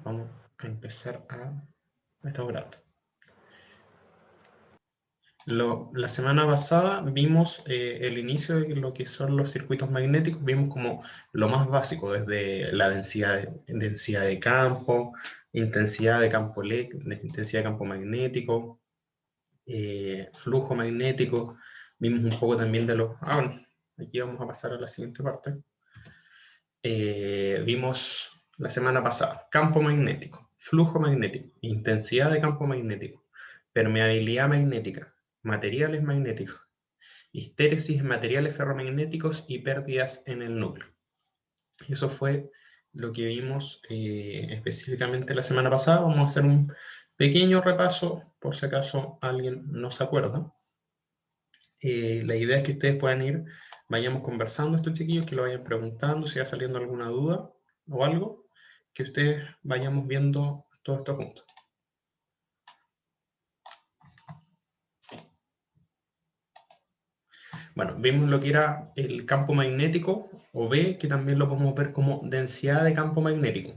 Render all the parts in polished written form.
vamos a empezar a... Estamos grabando. La semana pasada vimos el inicio de lo que son los circuitos magnéticos, vimos como lo más básico, desde la densidad de campo, intensidad de campo eléctrico, intensidad de campo magnético, flujo magnético, vimos un poco también de los... bueno, aquí vamos a pasar a la siguiente parte. Vimos la semana pasada campo magnético, flujo magnético, intensidad de campo magnético, permeabilidad magnética, materiales magnéticos, histéresis de materiales ferromagnéticos y pérdidas en el núcleo. Eso fue lo que vimos específicamente la semana pasada. Vamos a hacer un pequeño repaso, por si acaso alguien no se acuerda. La idea es que ustedes puedan vayamos conversando estos chiquillos, que lo vayan preguntando, si va saliendo alguna duda o algo, que ustedes vayamos viendo todo esto juntos. Bueno, vimos lo que era el campo magnético, o B, que también lo podemos ver como densidad de campo magnético.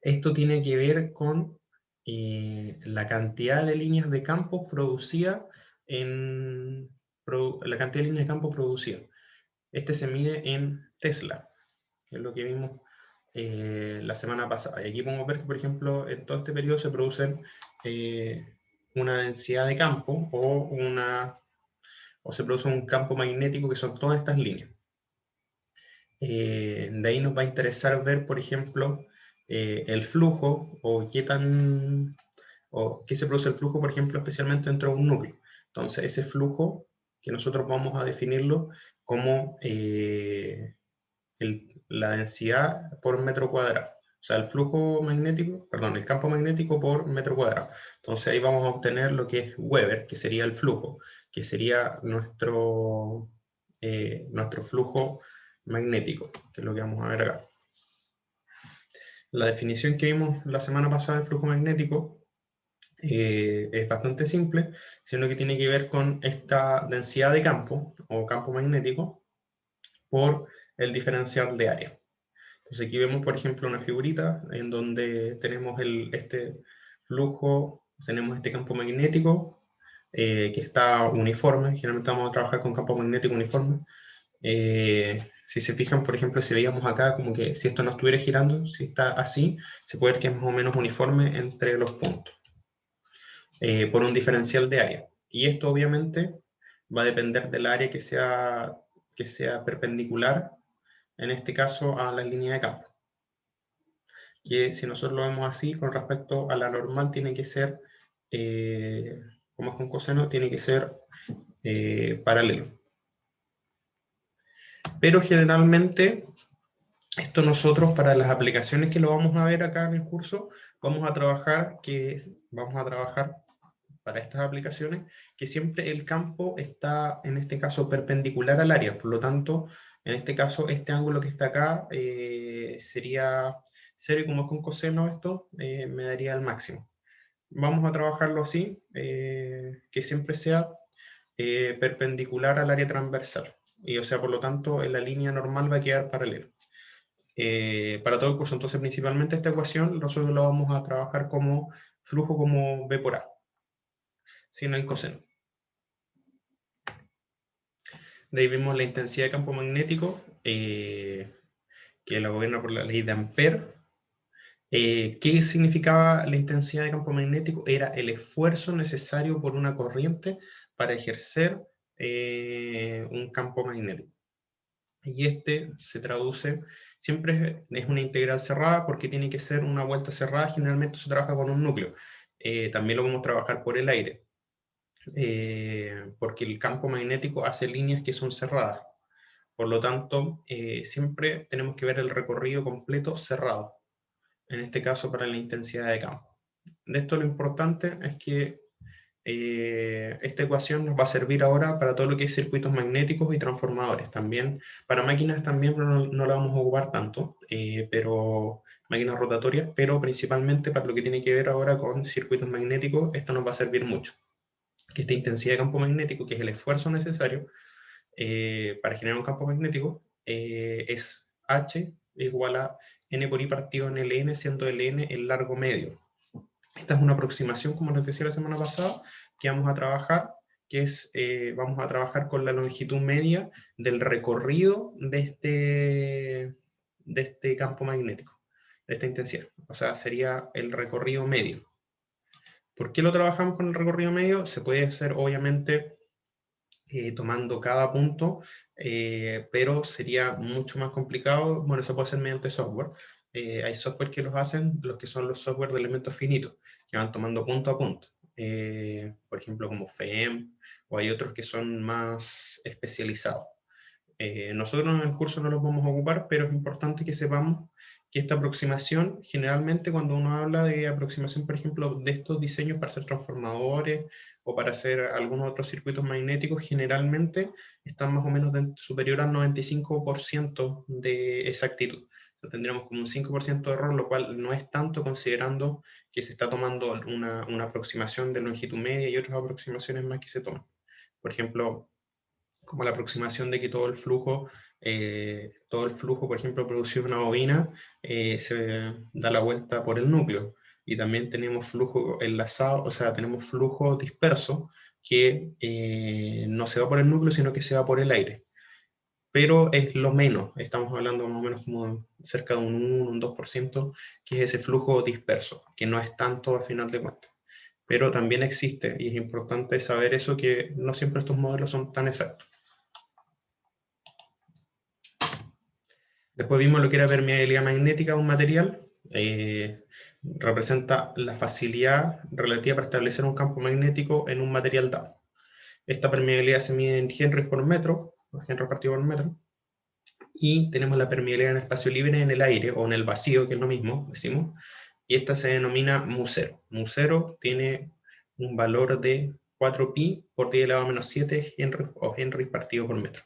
Esto tiene que ver con la cantidad de líneas de campo producida la cantidad de líneas de campo producida. Este se mide en Tesla, que es lo que vimos la semana pasada. Y aquí podemos ver que, por ejemplo, en todo este periodo se producen una densidad de campo o se produce un campo magnético, que son todas estas líneas. De ahí nos va a interesar ver, por ejemplo, el flujo, o qué se produce el flujo, por ejemplo, especialmente dentro de un núcleo. Entonces, ese flujo que nosotros vamos a definirlo como la densidad por metro cuadrado. O sea, el flujo magnético, perdón, el campo magnético por metro cuadrado. Entonces ahí vamos a obtener lo que es Weber, que sería el flujo, que sería nuestro flujo magnético, que es lo que vamos a ver acá. La definición que vimos la semana pasada del flujo magnético es bastante simple, sino que tiene que ver con esta densidad de campo, o campo magnético, por el diferencial de área. Entonces aquí vemos, por ejemplo, una figurita en donde tenemos este flujo, tenemos este campo magnético que está uniforme. Generalmente vamos a trabajar con campo magnético uniforme. Si se fijan, por ejemplo, si veíamos acá como que si esto no estuviera girando, si está así, se puede ver que es más o menos uniforme entre los puntos, por un diferencial de área. Y esto obviamente va a depender del área que sea perpendicular, en este caso a la línea de campo. Que si nosotros lo vemos así, con respecto a la normal, tiene que ser, como es con coseno, tiene que ser paralelo. Pero generalmente, esto nosotros, para las aplicaciones que lo vamos a ver acá en el curso, vamos a trabajar para estas aplicaciones, que siempre el campo está, en este caso, perpendicular al área. Por lo tanto, en este caso, este ángulo que está acá sería 0, y como es con coseno esto, me daría el máximo. Vamos a trabajarlo así, que siempre sea perpendicular al área transversal. Y, o sea, por lo tanto, en la línea normal va a quedar paralelo. Para todo el curso, entonces, principalmente esta ecuación, nosotros la vamos a trabajar como flujo como B por A, sin el coseno. De ahí vemos la intensidad de campo magnético, que la gobierna por la ley de Ampère. ¿Qué significaba la intensidad de campo magnético? Era el esfuerzo necesario por una corriente para ejercer un campo magnético. Y este se traduce, siempre es una integral cerrada, porque tiene que ser una vuelta cerrada. Generalmente se trabaja con un núcleo. También lo vamos a trabajar por el aire, porque el campo magnético hace líneas que son cerradas. Por lo tanto, siempre tenemos que ver el recorrido completo cerrado, en este caso para la intensidad de campo. De esto lo importante es que esta ecuación nos va a servir ahora para todo lo que es circuitos magnéticos y transformadores. También para máquinas también, pero no la vamos a ocupar tanto, pero máquinas rotatorias, pero principalmente para lo que tiene que ver ahora con circuitos magnéticos, esto nos va a servir mucho. Que esta intensidad de campo magnético, que es el esfuerzo necesario para generar un campo magnético, es H igual a n por i partido en ln, siendo ln el largo medio. Esta es una aproximación, como les decía la semana pasada, que vamos a trabajar, que es, vamos a trabajar con la longitud media del recorrido de este campo magnético, de esta intensidad. O sea, sería el recorrido medio. ¿Por qué lo trabajamos con el recorrido medio? Se puede hacer, obviamente, tomando cada punto, pero sería mucho más complicado. Bueno, eso puede ser mediante software. Hay software que los hacen, los que son los software de elementos finitos, que van tomando punto a punto. Por ejemplo, como FEM, o hay otros que son más especializados. Nosotros en el curso no los vamos a ocupar, pero es importante que sepamos que esta aproximación, generalmente cuando uno habla de aproximación, por ejemplo, de estos diseños para hacer transformadores o para hacer algunos otros circuitos magnéticos, generalmente están más o menos superior al 95% de exactitud. Tendríamos como un 5% de error, lo cual no es tanto considerando que se está tomando una aproximación de longitud media y otras aproximaciones más que se toman. Por ejemplo, como la aproximación de que todo el flujo, por ejemplo, producido en una bobina, se da la vuelta por el núcleo. Y también tenemos flujo enlazado, o sea, tenemos flujo disperso que no se va por el núcleo, sino que se va por el aire. Pero es lo menos, estamos hablando más o menos como cerca de un 1, un 2%, que es ese flujo disperso, que no es tanto a final de cuentas. Pero también existe, y es importante saber eso, que no siempre estos modelos son tan exactos. Después vimos lo que era permeabilidad magnética de un material. Representa la facilidad relativa para establecer un campo magnético en un material dado. Esta permeabilidad se mide en henries por metro, henries partido por metro, y tenemos la permeabilidad en espacio libre en el aire, o en el vacío, que es lo mismo, decimos, y esta se denomina mu0. Mu0 tiene un valor de 4pi por 10 elevado a menos 7 henries, o henries partido por metro.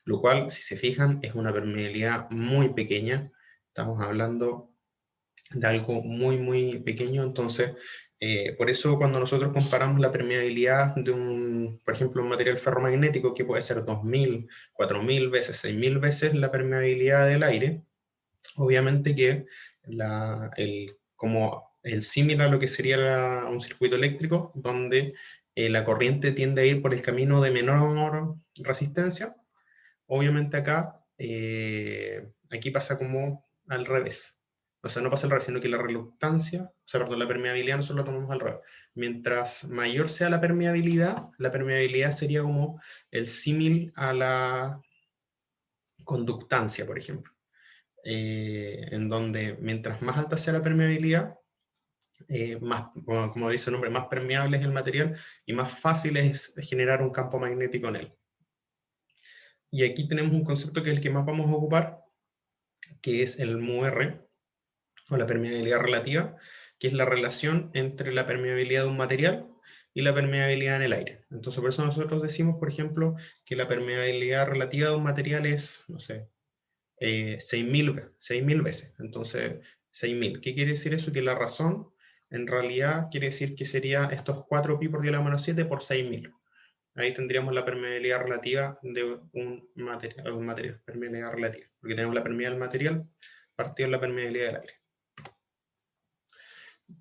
Lo cual, si se fijan, es una permeabilidad muy pequeña. Estamos hablando de algo muy, muy pequeño. Entonces, por eso cuando nosotros comparamos la permeabilidad de por ejemplo, un material ferromagnético que puede ser 2000, 4000 veces, 6000 veces la permeabilidad del aire, obviamente que como el símil a lo que sería un circuito eléctrico, donde la corriente tiende a ir por el camino de menor resistencia, obviamente acá, aquí pasa como al revés. O sea, no pasa al revés, sino que la reluctancia, o sea, perdón, la permeabilidad nosotros la tomamos al revés. Mientras mayor sea la permeabilidad sería como el símil a la conductancia, por ejemplo. En donde mientras más alta sea la permeabilidad, más, como dice el nombre, más permeable es el material y más fácil es generar un campo magnético en él. Y aquí tenemos un concepto que es el que más vamos a ocupar, que es el μr, o la permeabilidad relativa, que es la relación entre la permeabilidad de un material y la permeabilidad en el aire. Entonces, por eso nosotros decimos, por ejemplo, que la permeabilidad relativa de un material es, no sé, 6.000 veces. Entonces, 6.000. ¿Qué quiere decir eso? Que la razón, en realidad, quiere decir que sería estos 4pi por 10 a la menos 7 por 6.000. Ahí tendríamos la permeabilidad relativa de un material, permeabilidad relativa, porque tenemos la permeabilidad del material partido en la permeabilidad del aire.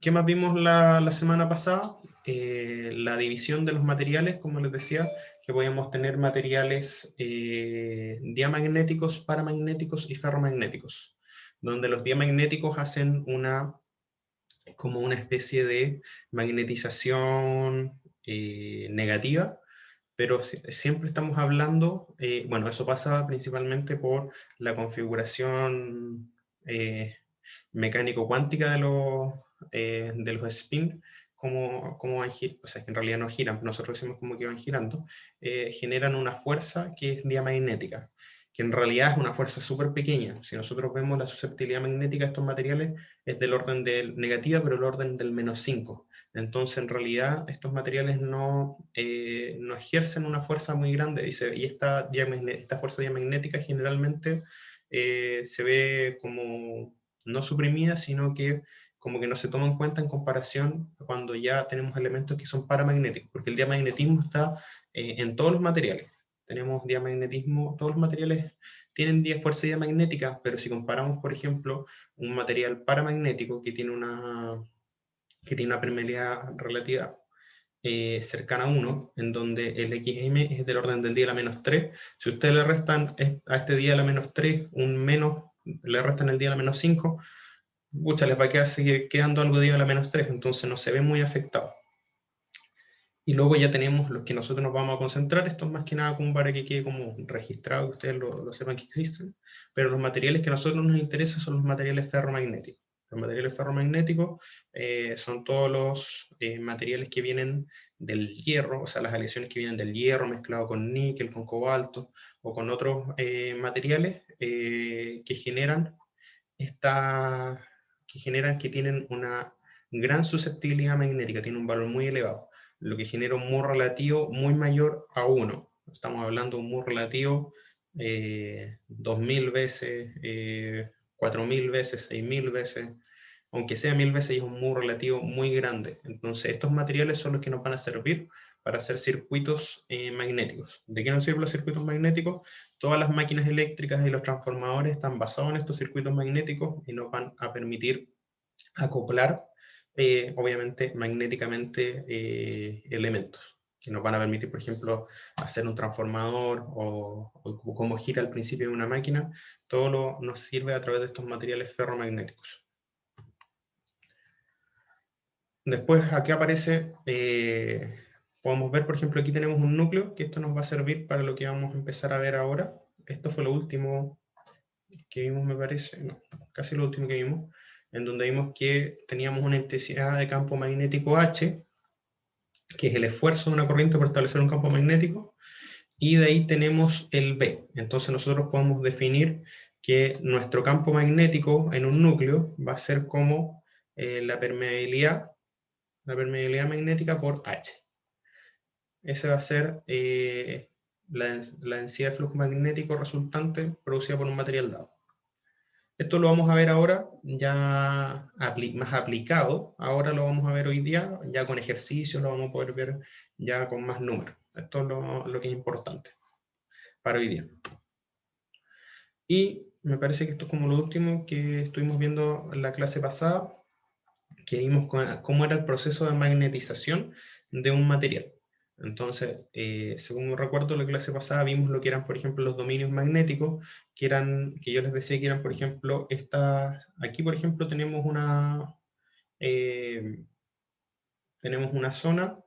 ¿Qué más vimos la semana pasada? La división de los materiales, como les decía, que podíamos tener materiales diamagnéticos, paramagnéticos y ferromagnéticos, donde los diamagnéticos hacen como una especie de magnetización negativa, pero siempre estamos hablando, bueno, eso pasa principalmente por la configuración mecánico-cuántica de los spin, como van girando, o sea, que en realidad no giran, nosotros decimos como que van girando, generan una fuerza que es diamagnética, que en realidad es una fuerza súper pequeña. Si nosotros vemos la susceptibilidad magnética de estos materiales, es del orden negativa, pero el orden del -5. Entonces, en realidad, estos materiales no ejercen una fuerza muy grande, y esta fuerza diamagnética generalmente se ve como no suprimida, sino que como que no se toma en cuenta en comparación cuando ya tenemos elementos que son paramagnéticos, porque el diamagnetismo está en todos los materiales. Tenemos diamagnetismo, todos los materiales tienen fuerza diamagnética, pero si comparamos, por ejemplo, un material paramagnético que tiene una permeabilidad relativa cercana a 1, en donde el XM es del orden del 10 a la menos 3, si ustedes le restan a este 10 a la menos 3 un menos, le restan el 10 a la menos 5, pucha, les va a seguir quedando algo de 10 a la menos 3, entonces no se ve muy afectado. Y luego ya tenemos los que nosotros nos vamos a concentrar, esto es más que nada como para que quede como registrado, que ustedes lo sepan que existen, pero los materiales que a nosotros nos interesan son los materiales ferromagnéticos. Los materiales ferromagnéticos son todos los materiales que vienen del hierro, o sea, las aleaciones que vienen del hierro mezclado con níquel, con cobalto, o con otros materiales que generan que tienen una gran susceptibilidad magnética, tienen un valor muy elevado, lo que genera un Moore relativo muy mayor a 1. Estamos hablando de un Moore relativo 2000 veces, 4000 veces, 6000 veces, aunque sea 1000 veces, es un Moore relativo muy grande. Entonces, estos materiales son los que nos van a servir para hacer circuitos magnéticos. ¿De qué nos sirven los circuitos magnéticos? Todas las máquinas eléctricas y los transformadores están basados en estos circuitos magnéticos y nos van a permitir acoplar obviamente magnéticamente elementos que nos van a permitir, por ejemplo, hacer un transformador o cómo gira al principio de una máquina. Todo nos sirve a través de estos materiales ferromagnéticos. Después aquí aparece, podemos ver, por ejemplo, aquí tenemos un núcleo, que esto nos va a servir para lo que vamos a empezar a ver ahora. Esto fue lo último que vimos, me parece, no, casi lo último que vimos, en donde vimos que teníamos una intensidad de campo magnético H, que es el esfuerzo de una corriente por establecer un campo magnético, y de ahí tenemos el B. Entonces nosotros podemos definir que nuestro campo magnético en un núcleo va a ser como la permeabilidad magnética por H. Ese va a ser la densidad de flujo magnético resultante producida por un material dado. Esto lo vamos a ver ahora ya más aplicado, ahora lo vamos a ver hoy día, ya con ejercicios, lo vamos a poder ver ya con más números. Esto es lo que es importante para hoy día. Y me parece que esto es como lo último que estuvimos viendo en la clase pasada, que vimos cómo era el proceso de magnetización de un material. Entonces, según me recuerdo, la clase pasada vimos lo que eran, por ejemplo, los dominios magnéticos, que yo les decía que eran, por ejemplo, aquí, por ejemplo, tenemos una zona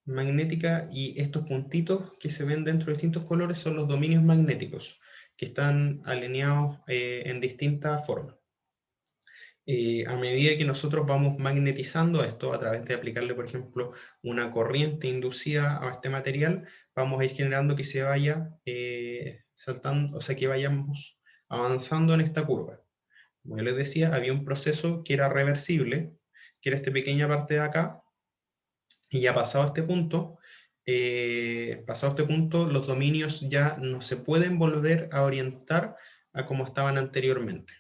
magnética y estos puntitos que se ven dentro de distintos colores son los dominios magnéticos, que están alineados en distintas formas. A medida que nosotros vamos magnetizando esto a través de aplicarle, por ejemplo, una corriente inducida a este material, vamos a ir generando que se vaya saltando, o sea, que vayamos avanzando en esta curva. Como yo les decía, había un proceso que era reversible, que era esta pequeña parte de acá, y ya pasado este punto, los dominios ya no se pueden volver a orientar a como estaban anteriormente.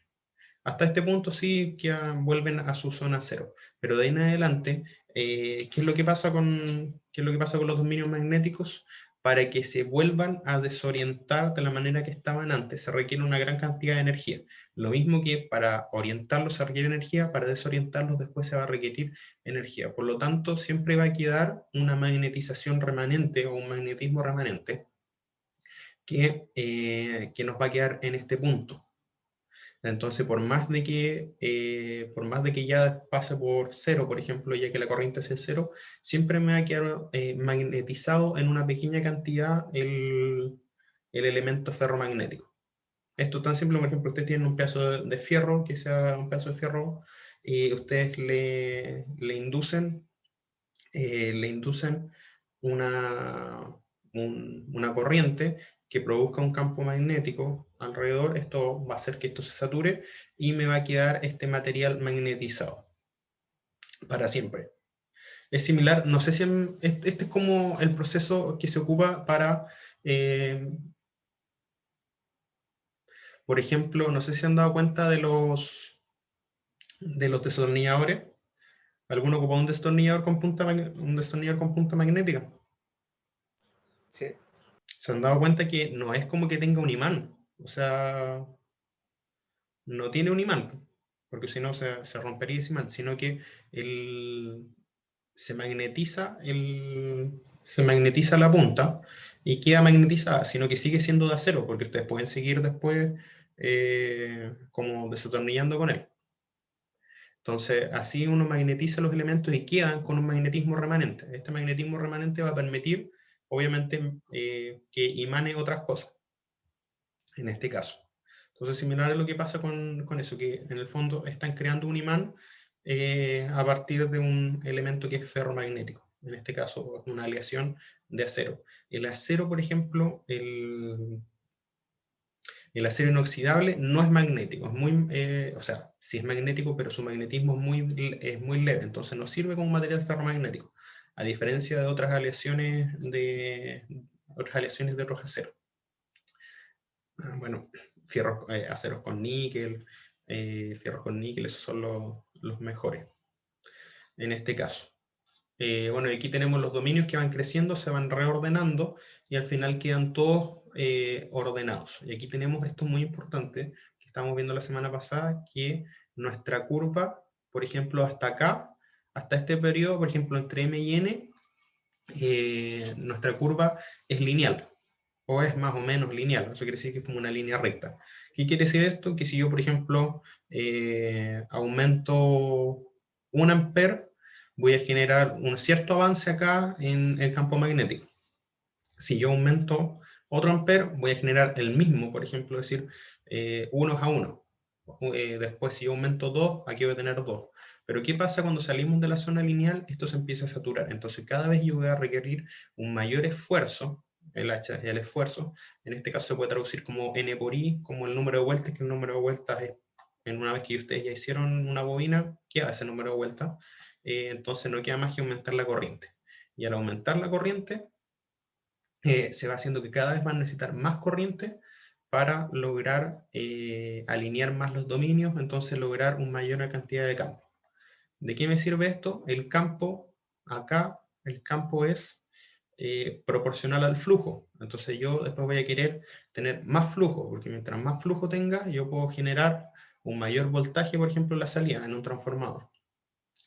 Hasta este punto sí que vuelven a su zona cero, pero de ahí en adelante, ¿qué es lo que pasa con los dominios magnéticos? Para que se vuelvan a desorientar de la manera que estaban antes, se requiere una gran cantidad de energía. Lo mismo que para orientarlos se requiere energía, para desorientarlos después se va a requerir energía. Por lo tanto, siempre va a quedar una magnetización remanente o un magnetismo remanente que nos va a quedar en este punto. Entonces, por más de que ya pase por cero, por ejemplo, ya que la corriente es cero, siempre me va a quedar magnetizado en una pequeña cantidad el elemento ferromagnético. Esto es tan simple, por ejemplo, ustedes tienen un pedazo de fierro, que sea un pedazo de fierro, y ustedes le inducen una corriente que produzca un campo magnético alrededor. Esto va a hacer que esto se sature y me va a quedar este material magnetizado para siempre. Es similar, no sé si este es como el proceso que se ocupa para, por ejemplo, no sé si han dado cuenta de los destornilladores. ¿Alguno ocupa un destornillador con punta magnética? Sí. ¿Se han dado cuenta que no es como que tenga un imán? O sea, no tiene un imán, porque si no se rompería ese imán, sino que se magnetiza la punta y queda magnetizada, sino que sigue siendo de acero, porque ustedes pueden seguir después como desatornillando con él. Entonces, así uno magnetiza los elementos y quedan con un magnetismo remanente. Este magnetismo remanente va a permitir, obviamente, que imane otras cosas, en este caso. Entonces, similar a lo que pasa con eso, que en el fondo están creando un imán a partir de un elemento que es ferromagnético. En este caso, una aleación de acero. El acero, por ejemplo, el acero inoxidable no es magnético, o sea, sí es magnético, pero su magnetismo es muy leve, entonces no sirve como material ferromagnético, a diferencia de otras aleaciones de otros aceros. Bueno, aceros con níquel, fierros con níquel, esos son los mejores en este caso. Bueno, aquí tenemos los dominios que van creciendo, se van reordenando y al final quedan todos ordenados. Y aquí tenemos esto muy importante que estamos viendo la semana pasada, que nuestra curva, por ejemplo, hasta acá, hasta este periodo, por ejemplo, entre M y N, nuestra curva es lineal, o es más o menos lineal, eso quiere decir que es como una línea recta. ¿Qué quiere decir esto? Que si yo, por ejemplo, aumento 1 ampere, voy a generar un cierto avance acá en el campo magnético. Si yo aumento otro ampere, voy a generar el mismo, por ejemplo, decir 1 a 1. Después, si yo aumento 2, aquí voy a tener 2. Pero ¿qué pasa cuando salimos de la zona lineal? Esto se empieza a saturar. Entonces, cada vez yo voy a requerir un mayor esfuerzo. El esfuerzo, en este caso se puede traducir como N por I, como el número de vueltas, que el número de vueltas es, en una vez que ustedes ya hicieron una bobina, queda ese número de vueltas. Entonces no queda más que aumentar la corriente. Y al aumentar la corriente, se va haciendo que cada vez van a necesitar más corriente para lograr alinear más los dominios, entonces lograr una mayor cantidad de campo. ¿De qué me sirve esto? El campo, acá, el campo es proporcional al flujo. Entonces yo después voy a querer tener más flujo, porque mientras más flujo tenga, yo puedo generar un mayor voltaje, por ejemplo, en la salida, en un transformador.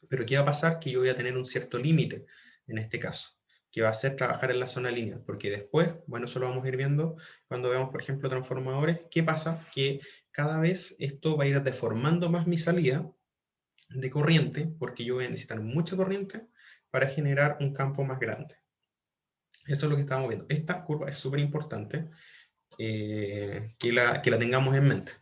Pero ¿qué va a pasar? Que yo voy a tener un cierto límite, en este caso, que va a ser trabajar en la zona lineal, porque después, bueno, eso lo vamos a ir viendo cuando veamos, por ejemplo, transformadores. ¿Qué pasa? Que cada vez esto va a ir deformando más mi salida de corriente, porque yo voy a necesitar mucha corriente para generar un campo más grande. Eso es lo que estamos viendo. Esta curva es súper importante que la tengamos en mente.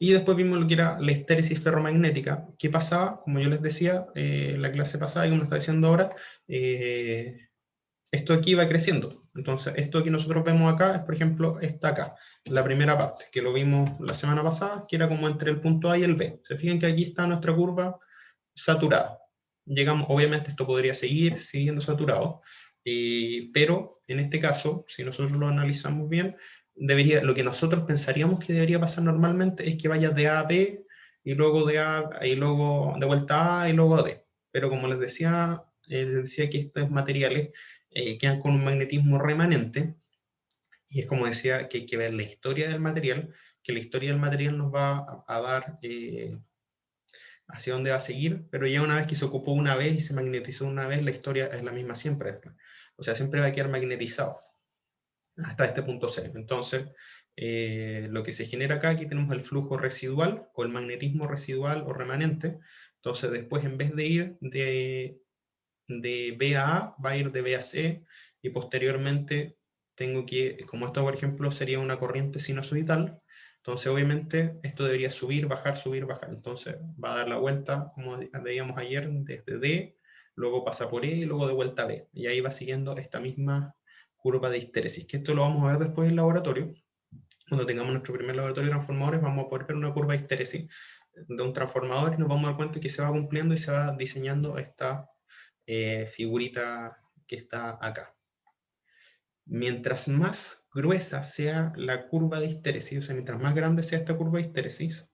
Y después vimos lo que era la histéresis ferromagnética. ¿Qué pasaba? Como yo les decía en la clase pasada y como lo está diciendo ahora, esto aquí va creciendo. Entonces, esto que nosotros vemos acá es, por ejemplo, esta acá, la primera parte, que lo vimos la semana pasada, que era como entre el punto A y el B. Se fijan que aquí está nuestra curva saturada. Llegamos, obviamente esto podría seguir siguiendo saturado, pero en este caso, si nosotros lo analizamos bien, lo que nosotros pensaríamos que debería pasar normalmente es que vaya de A a B, y luego de A, y luego de vuelta a A, y luego a D. Pero como les decía que estos materiales quedan con un magnetismo remanente, y es como decía que hay que ver la historia del material, que la historia del material nos va a dar hacia dónde va a seguir, pero ya una vez que se ocupó una vez y se magnetizó una vez, la historia es la misma siempre. O sea, siempre va a quedar magnetizado hasta este punto C. Entonces, lo que se genera acá, aquí tenemos el flujo residual o el magnetismo residual o remanente. Entonces, después en vez de ir de B a A, va a ir de B a C, y posteriormente tengo que, como esto por ejemplo sería una corriente sinusoidal, entonces obviamente esto debería subir, bajar, entonces va a dar la vuelta como veíamos ayer desde D, luego pasa por E y luego de vuelta a B, y ahí va siguiendo esta misma curva de histéresis, que esto lo vamos a ver después en el laboratorio. Cuando tengamos nuestro primer laboratorio de transformadores vamos a poder ver una curva de histéresis de un transformador y nos vamos a dar cuenta que se va cumpliendo y se va diseñando esta figurita que está acá. Mientras más gruesa sea la curva de histéresis, o sea, mientras más grande sea esta curva de histéresis,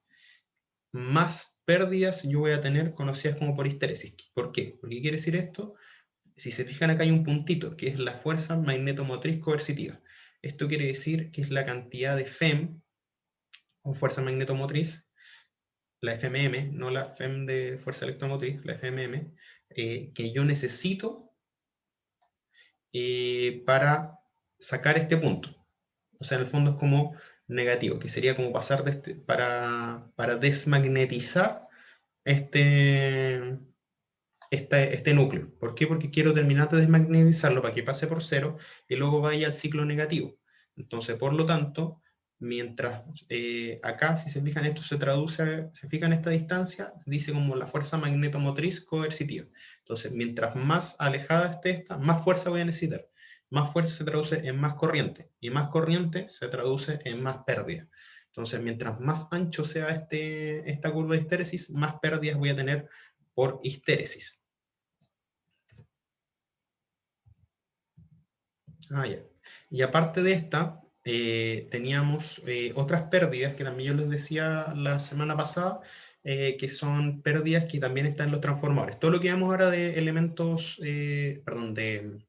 más pérdidas yo voy a tener conocidas como por histéresis. ¿Por qué? ¿Por qué quiere decir esto? Si se fijan acá hay un puntito, que es la fuerza magnetomotriz coercitiva. Esto quiere decir que es la cantidad de FEM, o fuerza magnetomotriz, la FMM, no la FEM de fuerza electromotriz, la FMM, que yo necesito para sacar este punto. O sea, en el fondo es como negativo, que sería como pasar de para desmagnetizar este núcleo. ¿Por qué? Porque quiero terminar de desmagnetizarlo para que pase por cero y luego vaya al ciclo negativo. Entonces, por lo tanto, mientras acá, si se fijan, esto se traduce, se fijan esta distancia, dice como la fuerza magnetomotriz coercitiva. Entonces, mientras más alejada esté esta, más fuerza voy a necesitar. Más fuerza se traduce en más corriente, y más corriente se traduce en más pérdida. Entonces, mientras más ancho sea esta curva de histéresis, más pérdidas voy a tener por histéresis. Ya. Y aparte de esta, teníamos otras pérdidas que también yo les decía la semana pasada, que son pérdidas que también están en los transformadores. Todo lo que vemos ahora de elementos, perdón, de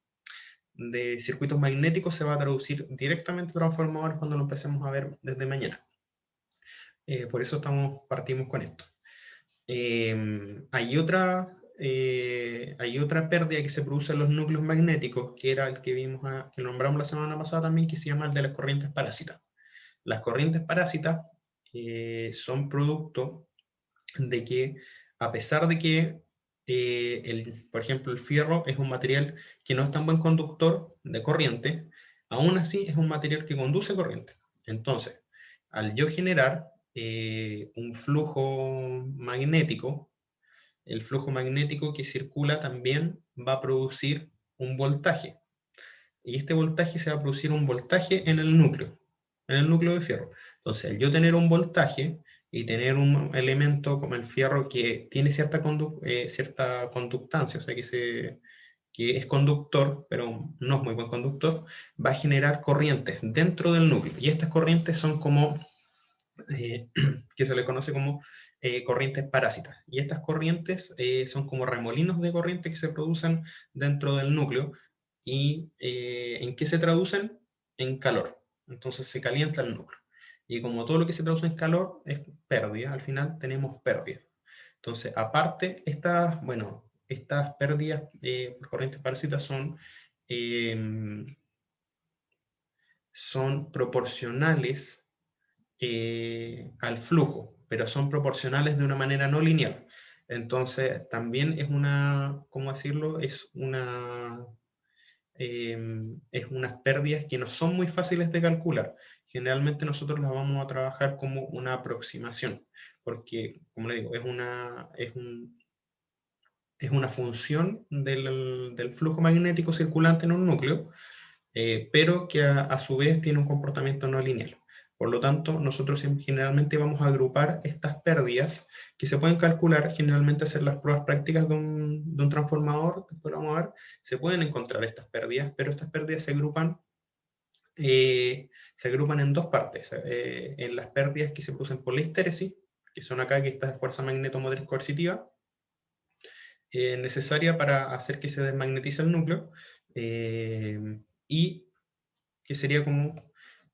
circuitos magnéticos se va a traducir directamente a transformadores cuando lo empecemos a ver desde mañana. Por eso partimos con esto. Hay otra pérdida que se produce en los núcleos magnéticos, que era el que vimos, que nombramos la semana pasada también, que se llama el de las corrientes parásitas. Las corrientes parásitas son producto de que, a pesar de que, por ejemplo, el fierro es un material que no es tan buen conductor de corriente, aún así es un material que conduce corriente. Entonces, al yo generar un flujo magnético, el flujo magnético que circula también va a producir un voltaje. Y este voltaje se va a producir un voltaje en el núcleo de fierro. Entonces, al yo tener un voltaje y tener un elemento como el fierro que tiene cierta conductancia, o sea, que es conductor, pero no es muy buen conductor, va a generar corrientes dentro del núcleo. Y estas corrientes son como que se le conoce como corrientes parásitas. Y estas corrientes son como remolinos de corriente que se producen dentro del núcleo. ¿Y en qué se traducen? En calor. Entonces se calienta el núcleo. Y como todo lo que se traduce en calor es pérdida, al final tenemos pérdida. Entonces, aparte, estas pérdidas por corrientes parásitas son proporcionales al flujo, pero son proporcionales de una manera no lineal. Entonces, también es ¿cómo decirlo? Es unas pérdidas que no son muy fáciles de calcular. Generalmente nosotros las vamos a trabajar como una aproximación, porque, como le digo, es una función del flujo magnético circulante en un núcleo, pero que a su vez tiene un comportamiento no lineal. Por lo tanto, nosotros generalmente vamos a agrupar estas pérdidas que se pueden calcular, generalmente hacer las pruebas prácticas de un transformador, después vamos a ver, se pueden encontrar estas pérdidas, pero estas pérdidas se agrupan en dos partes, en las pérdidas que se producen por la histéresis, que son acá, que esta fuerza magnetomotriz coercitiva, necesaria para hacer que se desmagnetice el núcleo, y que sería como,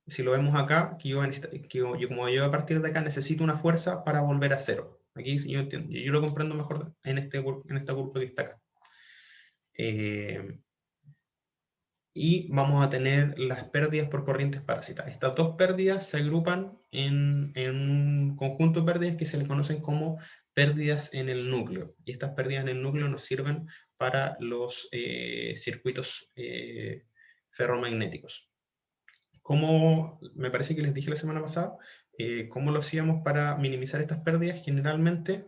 si lo vemos acá, como yo a partir de acá necesito una fuerza para volver a cero. Aquí yo lo comprendo mejor en esta curva que está acá. Y vamos a tener las pérdidas por corrientes parásitas. Estas dos pérdidas se agrupan en un conjunto de pérdidas que se les conocen como pérdidas en el núcleo. Y estas pérdidas en el núcleo nos sirven para los circuitos ferromagnéticos. Como me parece que les dije la semana pasada, ¿cómo lo hacíamos para minimizar estas pérdidas? Generalmente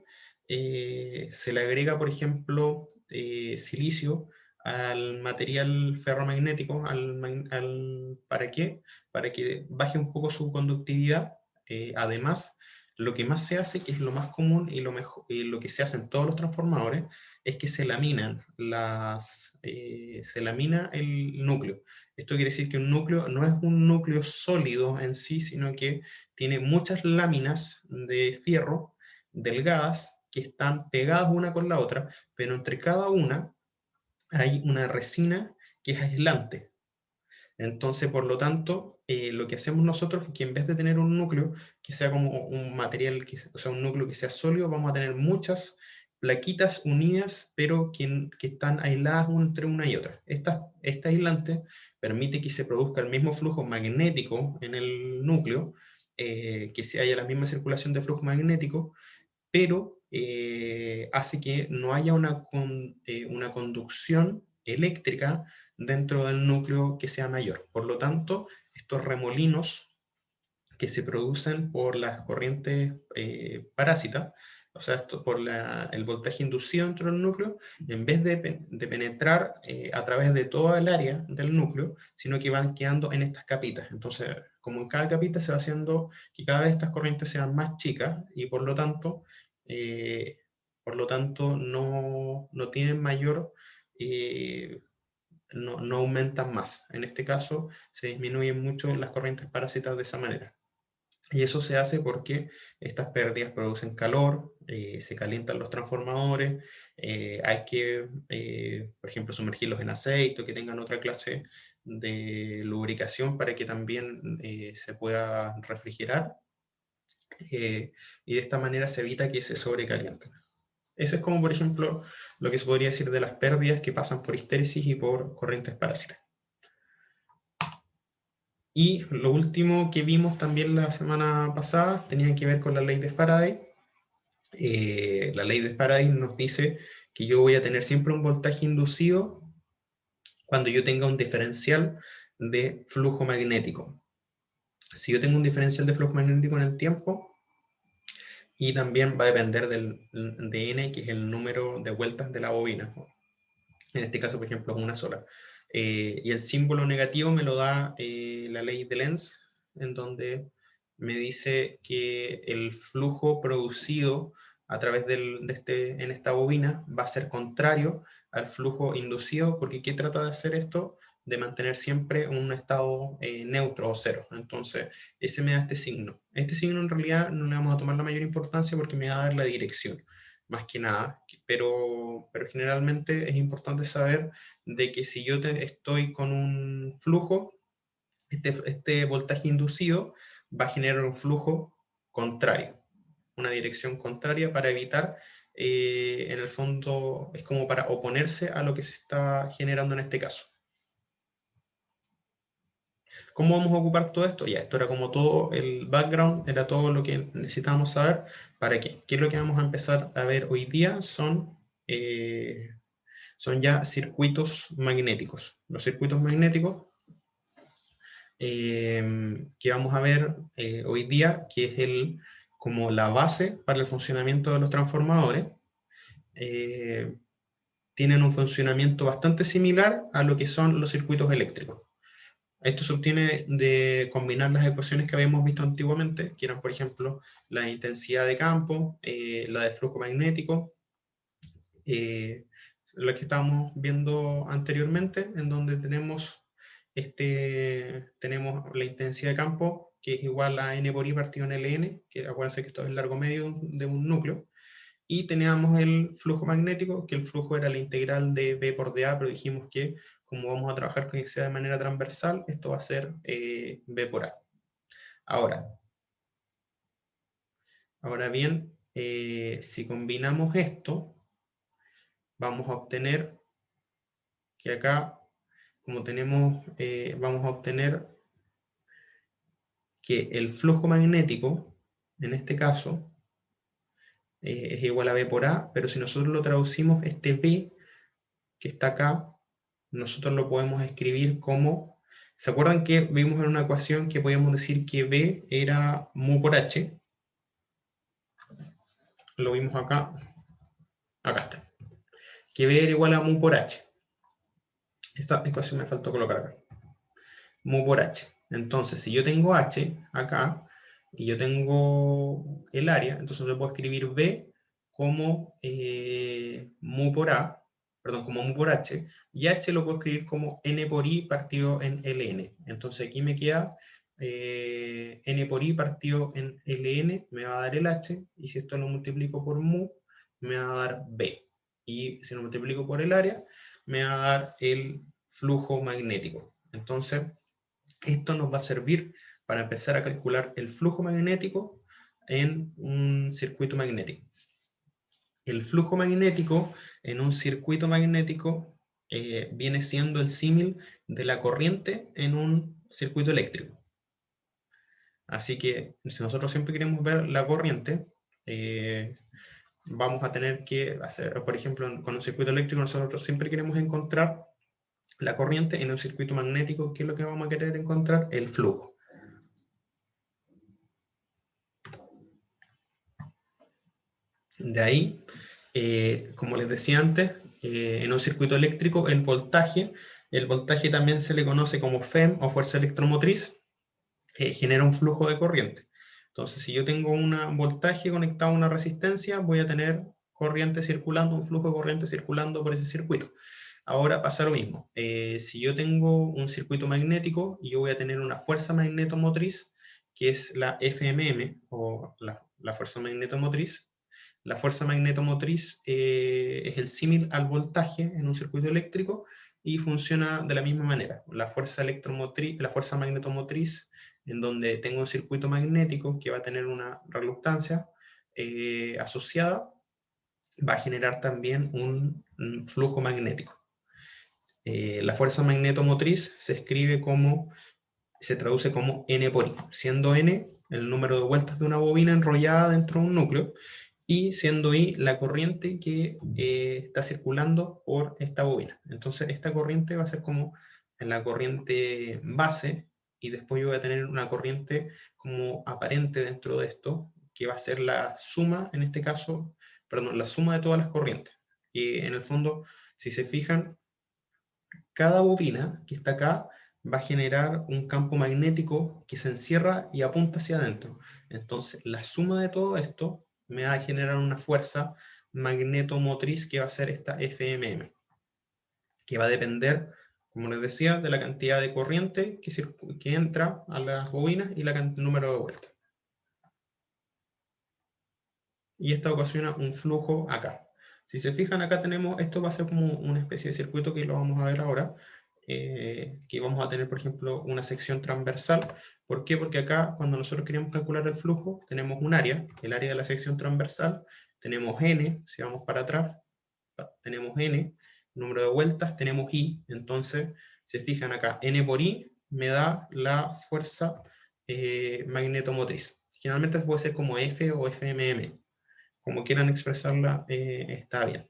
se le agrega, por ejemplo, silicio al material ferromagnético. ¿Para qué? Para que baje un poco su conductividad. Además, lo que más se hace, que es lo más común y lo que se hace en todos los transformadores, es que se lamina el núcleo. Esto quiere decir que un núcleo no es un núcleo sólido en sí, sino que tiene muchas láminas de fierro delgadas que están pegadas una con la otra, pero entre cada una hay una resina que es aislante. Entonces, por lo tanto, lo que hacemos nosotros es que en vez de tener un núcleo que sea como un material, o sea, un núcleo que sea sólido, vamos a tener muchas plaquitas unidas, pero que están aisladas entre una y otra. Este aislante permite que se produzca el mismo flujo magnético en el núcleo, que se haya la misma circulación de flujo magnético, pero hace que no haya una conducción eléctrica dentro del núcleo que sea mayor. Por lo tanto, estos remolinos que se producen por las corrientes parásitas, o sea, por el voltaje inducido dentro del núcleo, en vez de penetrar a través de toda el área del núcleo, sino que van quedando en estas capitas. Entonces, como en cada capita se va haciendo que cada vez estas corrientes sean más chicas y eh, por lo tanto no tienen mayor... no aumentan más. En este caso, se disminuyen mucho las corrientes parásitas de esa manera. Y eso se hace porque estas pérdidas producen calor, se calientan los transformadores, hay que, por ejemplo, sumergirlos en aceite o que tengan otra clase de lubricación para que también se pueda refrigerar, y de esta manera se evita que se sobrecalienten. Ese es como, por ejemplo, lo que se podría decir de las pérdidas que pasan por histéresis y por corrientes parásitas. Y lo último que vimos también la semana pasada tenía que ver con la ley de Faraday. La ley de Faraday nos dice que yo voy a tener siempre un voltaje inducido cuando yo tenga un diferencial de flujo magnético. Si yo tengo un diferencial de flujo magnético en el tiempo, y también va a depender de n, que es el número de vueltas de la bobina. En este caso, por ejemplo, es una sola. Y el símbolo negativo me lo da la ley de Lenz, en donde me dice que el flujo producido a través en esta bobina va a ser contrario al flujo inducido, porque ¿qué trata de hacer esto? De mantener siempre un estado neutro o cero. Entonces, ese me da este signo. Este signo en realidad no le vamos a tomar la mayor importancia porque me va a dar la dirección, más que nada, pero generalmente es importante saber de que si yo estoy con un flujo, este voltaje inducido va a generar un flujo contrario, una dirección contraria para evitar, en el fondo, es como para oponerse a lo que se está generando en este caso. ¿Cómo vamos a ocupar todo esto? Ya, esto era como todo el background, era todo lo que necesitábamos saber. ¿Para qué? ¿Qué es lo que vamos a empezar a ver hoy día? Son ya circuitos magnéticos. Los circuitos magnéticos que vamos a ver hoy día, que es como la base para el funcionamiento de los transformadores, tienen un funcionamiento bastante similar a lo que son los circuitos eléctricos. Esto se obtiene de combinar las ecuaciones que habíamos visto antiguamente, que eran, por ejemplo, la intensidad de campo, la de flujo magnético, la que estábamos viendo anteriormente, en donde tenemos la intensidad de campo, que es igual a n por i partido en ln, que acuérdense que esto es el largo medio de un núcleo, y teníamos el flujo magnético, que el flujo era la integral de b por dA, pero dijimos que como vamos a trabajar con que sea de manera transversal, esto va a ser b por a. Ahora bien, si combinamos esto, vamos a obtener que acá, como tenemos, vamos a obtener que el flujo magnético, en este caso, es igual a B por A, pero si nosotros lo traducimos, este B que está acá, nosotros lo podemos escribir como, ¿se acuerdan que vimos en una ecuación que podíamos decir que B era mu por H? Lo vimos acá está. Que B era igual a mu por H. Esta ecuación me faltó colocar acá. Mu por H. Entonces, si yo tengo H acá, y yo tengo el área, entonces yo puedo escribir B como mu por A, perdón, como mu por H, y H lo puedo escribir como N por I partido en Ln. Entonces aquí me queda N por I partido en Ln, me va a dar el H, y si esto lo multiplico por mu, me va a dar B. Y si lo multiplico por el área, me va a dar el flujo magnético. Entonces, Esto nos va a servir para empezar a calcular el flujo magnético en un circuito magnético. El flujo magnético en un circuito magnético viene siendo el símil de la corriente en un circuito eléctrico. Así que si nosotros siempre queremos ver la corriente, vamos a tener que hacer, por ejemplo, con un circuito eléctrico nosotros siempre queremos encontrar la corriente. En un circuito magnético, ¿qué es lo que vamos a querer encontrar? El flujo. De ahí, como les decía antes, en un circuito eléctrico el voltaje también se le conoce como FEM o fuerza electromotriz, genera un flujo de corriente. Entonces, si yo tengo un voltaje conectado a una resistencia, voy a tener corriente circulando, un flujo de corriente circulando por ese circuito. Ahora pasa lo mismo. Si yo tengo un circuito magnético, yo voy a tener una fuerza magnetomotriz, que es la FMM, o la fuerza magnetomotriz. La fuerza magnetomotriz es el símil al voltaje en un circuito eléctrico y funciona de la misma manera. La fuerza magnetomotriz, en donde tengo un circuito magnético que va a tener una reluctancia asociada, va a generar también un flujo magnético. La fuerza magnetomotriz se traduce como N por I, siendo N el número de vueltas de una bobina enrollada dentro de un núcleo, y siendo I la corriente que está circulando por esta bobina. Entonces esta corriente va a ser como la corriente base, y después yo voy a tener una corriente como aparente dentro de esto, que va a ser la suma, en este caso, perdón, la suma de todas las corrientes. Y en el fondo, si se fijan, cada bobina que está acá va a generar un campo magnético que se encierra y apunta hacia adentro. Entonces, la suma de todo esto me va a generar una fuerza magnetomotriz que va a ser esta FMM, que va a depender, como les decía, de la cantidad de corriente que entra a las bobinas y el número de vueltas. Y esto ocasiona un flujo acá. Si se fijan, acá tenemos, esto va a ser como una especie de circuito que lo vamos a ver ahora, que vamos a tener, por ejemplo, una sección transversal. ¿Por qué? Porque acá, cuando nosotros queremos calcular el flujo, tenemos un área, el área de la sección transversal, tenemos N, si vamos para atrás, tenemos N, número de vueltas, tenemos I. Entonces, se fijan acá, N por I me da la fuerza magnetomotriz. Generalmente puede ser como F o FMM. Como quieran expresarla, está bien.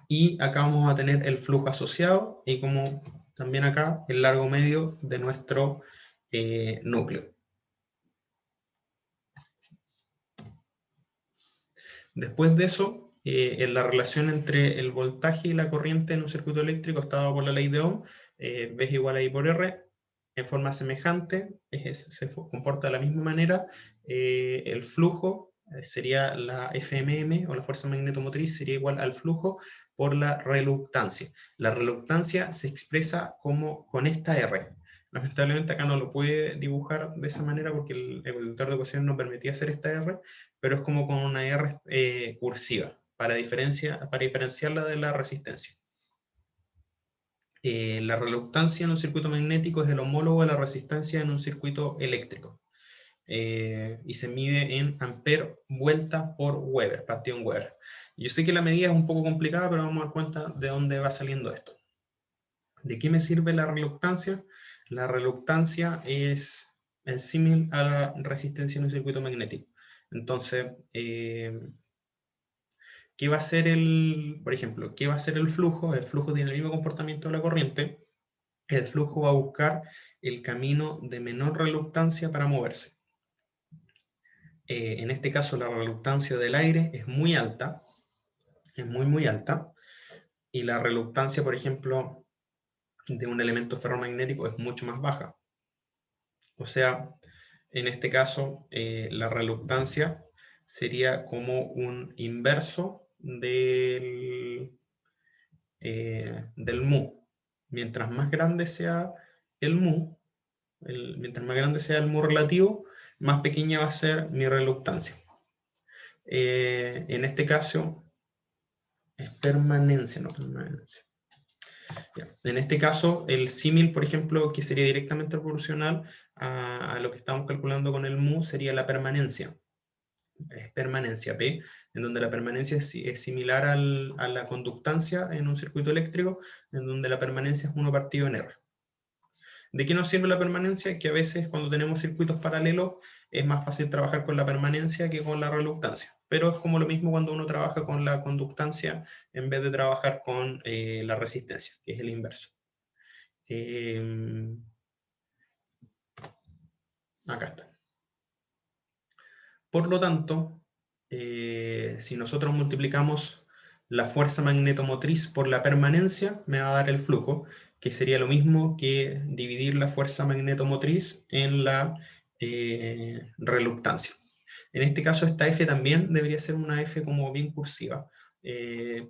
Y acá vamos a tener el flujo asociado, y como también acá, el largo medio de nuestro núcleo. Después de eso, en la relación entre el voltaje y la corriente en un circuito eléctrico está dado por la ley de Ohm, V es igual a I por R, en forma semejante, se comporta de la misma manera. El flujo sería la FMM, o la fuerza magnetomotriz, sería igual al flujo por la reluctancia. La reluctancia se expresa como con esta R. Lamentablemente acá no lo puede dibujar de esa manera porque el editor de ecuaciones no permitía hacer esta R, pero es como con una R cursiva, para diferenciarla de la resistencia. La reluctancia en un circuito magnético es el homólogo de la resistencia en un circuito eléctrico. Y se mide en ampere vuelta por Weber, partido en Weber. Yo sé que la medida es un poco complicada, pero vamos a dar cuenta de dónde va saliendo esto. ¿De qué me sirve la reluctancia? La reluctancia es el símil a la resistencia en un circuito magnético. Entonces, ¿qué va a ser por ejemplo, qué va a ser el flujo? El flujo tiene el mismo comportamiento de la corriente. El flujo va a buscar el camino de menor reluctancia para moverse. En este caso, la reluctancia del aire es muy alta, es muy alta, y la reluctancia, por ejemplo, de un elemento ferromagnético es mucho más baja. O sea, en este caso, la reluctancia sería como un inverso del mu. Mientras más grande sea el mu, mientras más grande sea el mu relativo, más pequeña va a ser mi reluctancia. En este caso, es permanencia, no permanencia. Ya. En este caso, el símil, por ejemplo, que sería directamente proporcional a lo que estamos calculando con el mu, sería la permanencia. Es permanencia P, en donde la permanencia es similar a la conductancia en un circuito eléctrico, en donde la permanencia es 1 partido en R. ¿De qué nos sirve la permanencia? Que a veces cuando tenemos circuitos paralelos es más fácil trabajar con la permanencia que con la reluctancia. Pero es como lo mismo cuando uno trabaja con la conductancia en vez de trabajar con la resistencia, que es el inverso. Acá está. Por lo tanto, si nosotros multiplicamos la fuerza magnetomotriz por la permanencia, me va a dar el flujo, que sería lo mismo que dividir la fuerza magnetomotriz en la reluctancia. En este caso, esta F también debería ser una F como bien cursiva,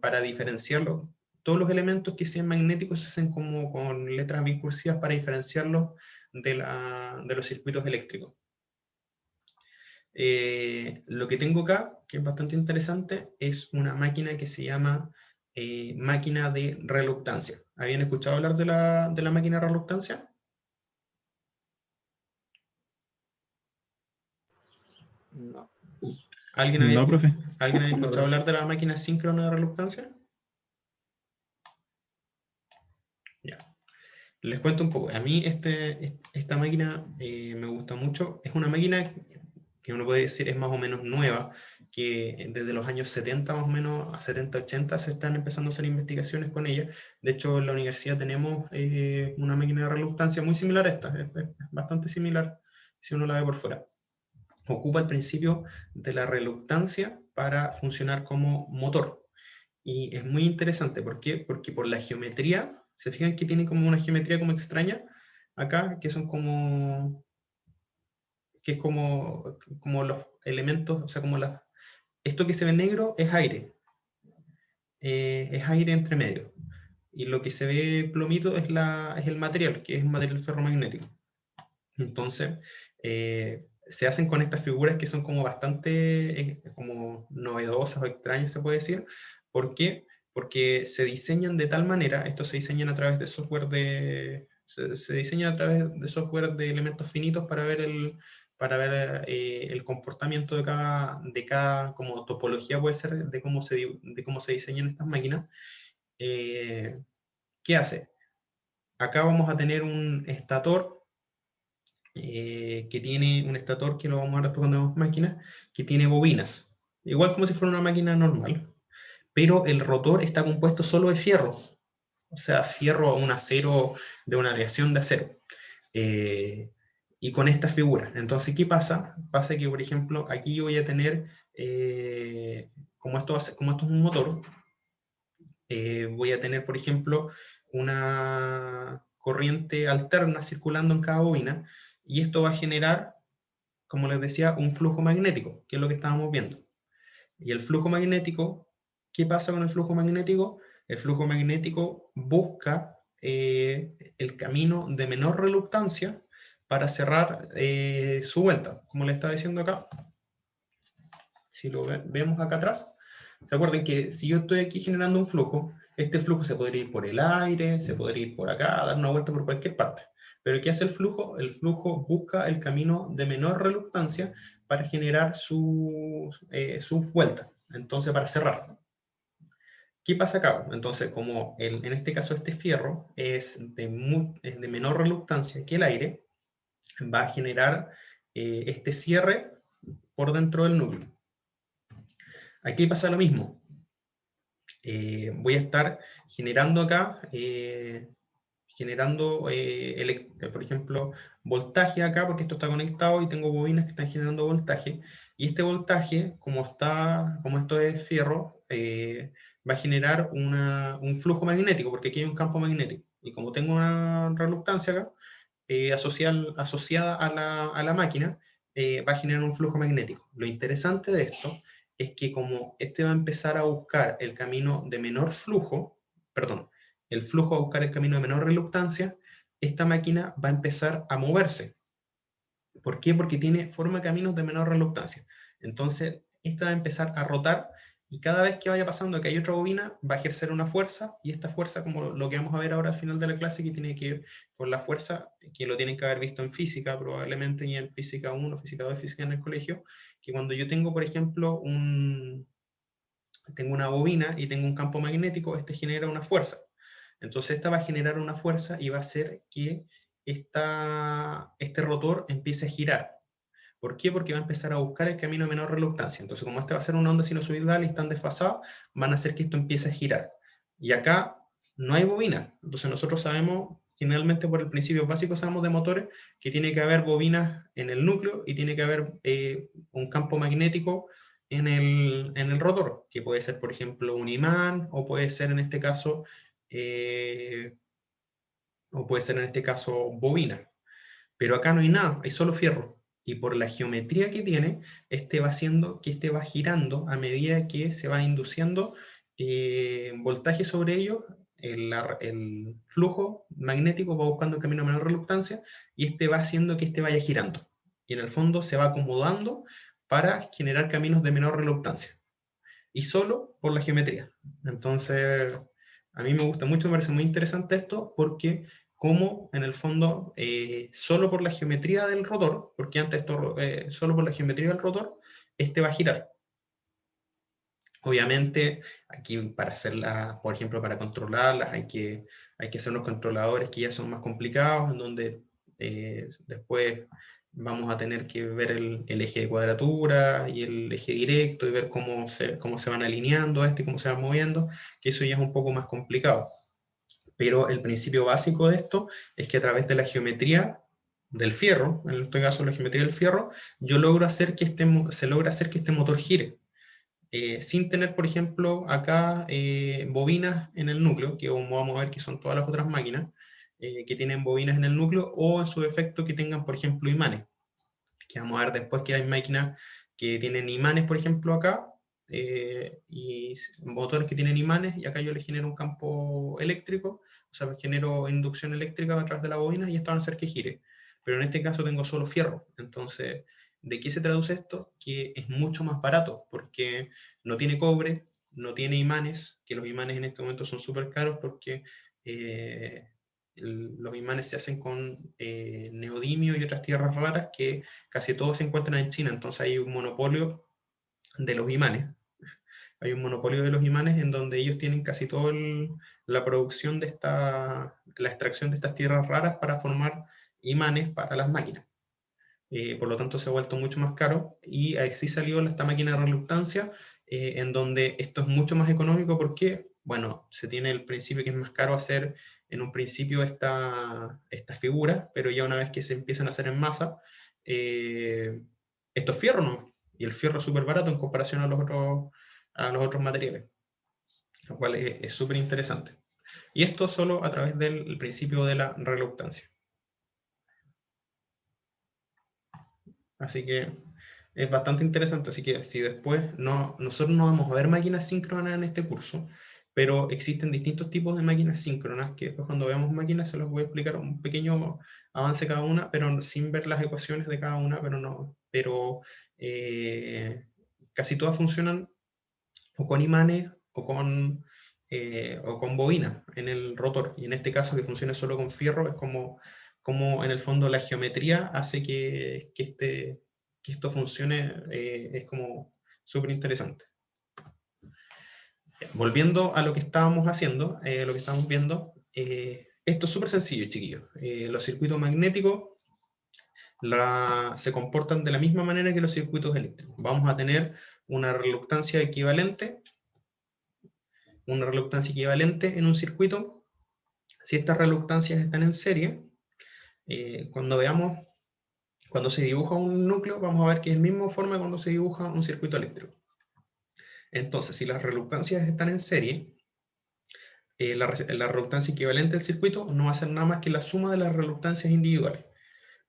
para diferenciarlo. Todos los elementos que sean magnéticos se hacen como con letras bien cursivas para diferenciarlos de los circuitos eléctricos. Lo que tengo acá, que es bastante interesante, es una máquina que se llama máquina de reluctancia. ¿Habían escuchado hablar de la máquina de reluctancia? No. ¿Alguien No, profe. había No, escuchado profe. hablar de la máquina síncrona de reluctancia? Ya. Les cuento un poco. A mí esta máquina me gusta mucho. Es una máquina que uno puede decir es más o menos nueva, que desde los años 70 más o menos, a 70, 80, se están empezando a hacer investigaciones con ella. De hecho, en la universidad tenemos una máquina de reluctancia muy similar a esta, es bastante similar si uno la ve por fuera. Ocupa el principio de la reluctancia para funcionar como motor. Y es muy interesante, ¿por qué? Porque por la geometría, ¿se fijan que tiene como una geometría como extraña acá? Que son como, que es como los elementos, o sea, como esto que se ve negro es aire entre medio. Y lo que se ve plomito es el material, que es un material ferromagnético. Entonces, se hacen con estas figuras que son como bastante como novedosas o extrañas, se puede decir. ¿Por qué? Porque se diseñan de tal manera, estos se diseñan a través de software se diseñan a través de software de elementos finitos para ver el comportamiento de cada como topología puede ser de cómo se diseñan estas máquinas. ¿Qué hace? Acá vamos a tener un estator que tiene un estator, que lo vamos a ver después cuando vemos máquinas, que tiene bobinas, igual como si fuera una máquina normal, pero el rotor está compuesto solo de fierro, o sea, fierro, un acero, de una aleación de acero, y con esta figura. Entonces, ¿qué pasa? Pasa que, por ejemplo, aquí yo voy a tener, como esto es un motor, voy a tener, por ejemplo, una corriente alterna circulando en cada bobina, y esto va a generar, como les decía, un flujo magnético, que es lo que estábamos viendo. Y el flujo magnético, ¿qué pasa con el flujo magnético? El flujo magnético busca el camino de menor reluctancia para cerrar su vuelta, como les estaba diciendo acá. Si lo vemos acá atrás, ¿se acuerdan que si yo estoy aquí generando un flujo, este flujo se podría ir por el aire, se podría ir por acá, dar una vuelta por cualquier parte? Pero ¿qué hace el flujo? El flujo busca el camino de menor reluctancia para generar su vuelta, entonces para cerrar. ¿Qué pasa acá? Entonces, como en este caso este fierro es de menor reluctancia que el aire, va a generar este cierre por dentro del núcleo. Aquí pasa lo mismo. Voy a estar generando acá, por ejemplo, voltaje acá, porque esto está conectado y tengo bobinas que están generando voltaje. Y este voltaje, como esto es fierro, va a generar un flujo magnético, porque aquí hay un campo magnético. Y como tengo una reluctancia acá, asociada a la máquina, va a generar un flujo magnético. Lo interesante de esto es que como este va a empezar a buscar el camino de menor flujo, perdón, el flujo va a buscar el camino de menor reluctancia, esta máquina va a empezar a moverse. ¿Por qué? Porque forma caminos de menor reluctancia. Entonces, esta va a empezar a rotar y cada vez que vaya pasando que hay otra bobina, va a ejercer una fuerza, y esta fuerza, como lo que vamos a ver ahora al final de la clase, que tiene que ver con la fuerza, que lo tienen que haber visto en física probablemente, y en física 1, física 2, física en el colegio, que cuando yo tengo, por ejemplo, tengo una bobina y tengo un campo magnético, este genera una fuerza. Entonces esta va a generar una fuerza y va a hacer que este rotor empiece a girar. ¿Por qué? Porque va a empezar a buscar el camino de menor reluctancia. Entonces, como esta va a ser una onda sinusoidal y están desfasados, van a hacer que esto empiece a girar. Y acá no hay bobina. Entonces nosotros sabemos, generalmente por el principio básico sabemos de motores, que tiene que haber bobinas en el núcleo y tiene que haber un campo magnético en el rotor, que puede ser, por ejemplo, un imán, o puede ser en este caso, eh, bobina. Pero acá no hay nada, hay solo fierro. Y por la geometría que tiene, este va haciendo que este va girando a medida que se va induciendo voltaje sobre ello. El flujo magnético va buscando el camino de menor reluctancia, y este va haciendo que este vaya girando. Y en el fondo se va acomodando para generar caminos de menor reluctancia. Y solo por la geometría. Entonces, a mí me gusta mucho, me parece muy interesante esto, porque como en el fondo, solo por la geometría del rotor, porque antes esto, solo por la geometría del rotor, este va a girar. Obviamente, aquí para hacerla, por ejemplo, para controlarlas, hay que hacer unos controladores que ya son más complicados, en donde después vamos a tener que ver el eje de cuadratura y el eje directo, y ver cómo se van alineando y cómo se van moviendo, que eso ya es un poco más complicado. Pero el principio básico de esto es que a través de la geometría del fierro, en este caso la geometría del fierro, yo logro hacer que se logra hacer que este motor gire. Sin tener, por ejemplo, acá bobinas en el núcleo, que como vamos a ver que son todas las otras máquinas, que tienen bobinas en el núcleo, o en su defecto que tengan, por ejemplo, imanes. Que vamos a ver después que hay máquinas que tienen imanes, por ejemplo, acá, y motores que tienen imanes, y acá yo le genero un campo eléctrico, o sea, genero inducción eléctrica a través de la bobina, y esto va a hacer que gire. Pero en este caso tengo solo fierro. Entonces, ¿de qué se traduce esto? Que es mucho más barato, porque no tiene cobre, no tiene imanes, que los imanes en este momento son súper caros, porque los imanes se hacen con neodimio y otras tierras raras que casi todos se encuentran en China. Entonces hay un monopolio de los imanes. Hay un monopolio de los imanes en donde ellos tienen casi toda la producción la extracción de estas tierras raras para formar imanes para las máquinas. Por lo tanto se ha vuelto mucho más caro, y así salió esta máquina de reluctancia, en donde esto es mucho más económico porque, bueno, se tiene el principio que es más caro hacer en un principio estas figuras, pero ya una vez que se empiezan a hacer en masa, esto es fierro, ¿no? Y el fierro es súper barato en comparación a los otros materiales, lo cual es súper interesante. Y esto solo a través del principio de la reluctancia. Así que es bastante interesante. Así que si después nosotros no vamos a ver máquinas síncronas en este curso, pero existen distintos tipos de máquinas síncronas, que después cuando veamos máquinas se los voy a explicar un pequeño avance cada una, pero sin ver las ecuaciones de cada una, pero casi todas funcionan o con imanes o con bobinas en el rotor. Y en este caso, que funcione solo con fierro, es como en el fondo la geometría hace que esto funcione, es como súper interesante. Volviendo a lo que estábamos haciendo, lo que estamos viendo, esto es súper sencillo, chiquillos. Los circuitos magnéticos se comportan de la misma manera que los circuitos eléctricos. Vamos a tener una reluctancia equivalente en un circuito. Si estas reluctancias están en serie, cuando se dibuja un núcleo, vamos a ver que es la misma forma cuando se dibuja un circuito eléctrico. Entonces, si las reluctancias están en serie, la reluctancia equivalente del circuito no va a ser nada más que la suma de las reluctancias individuales.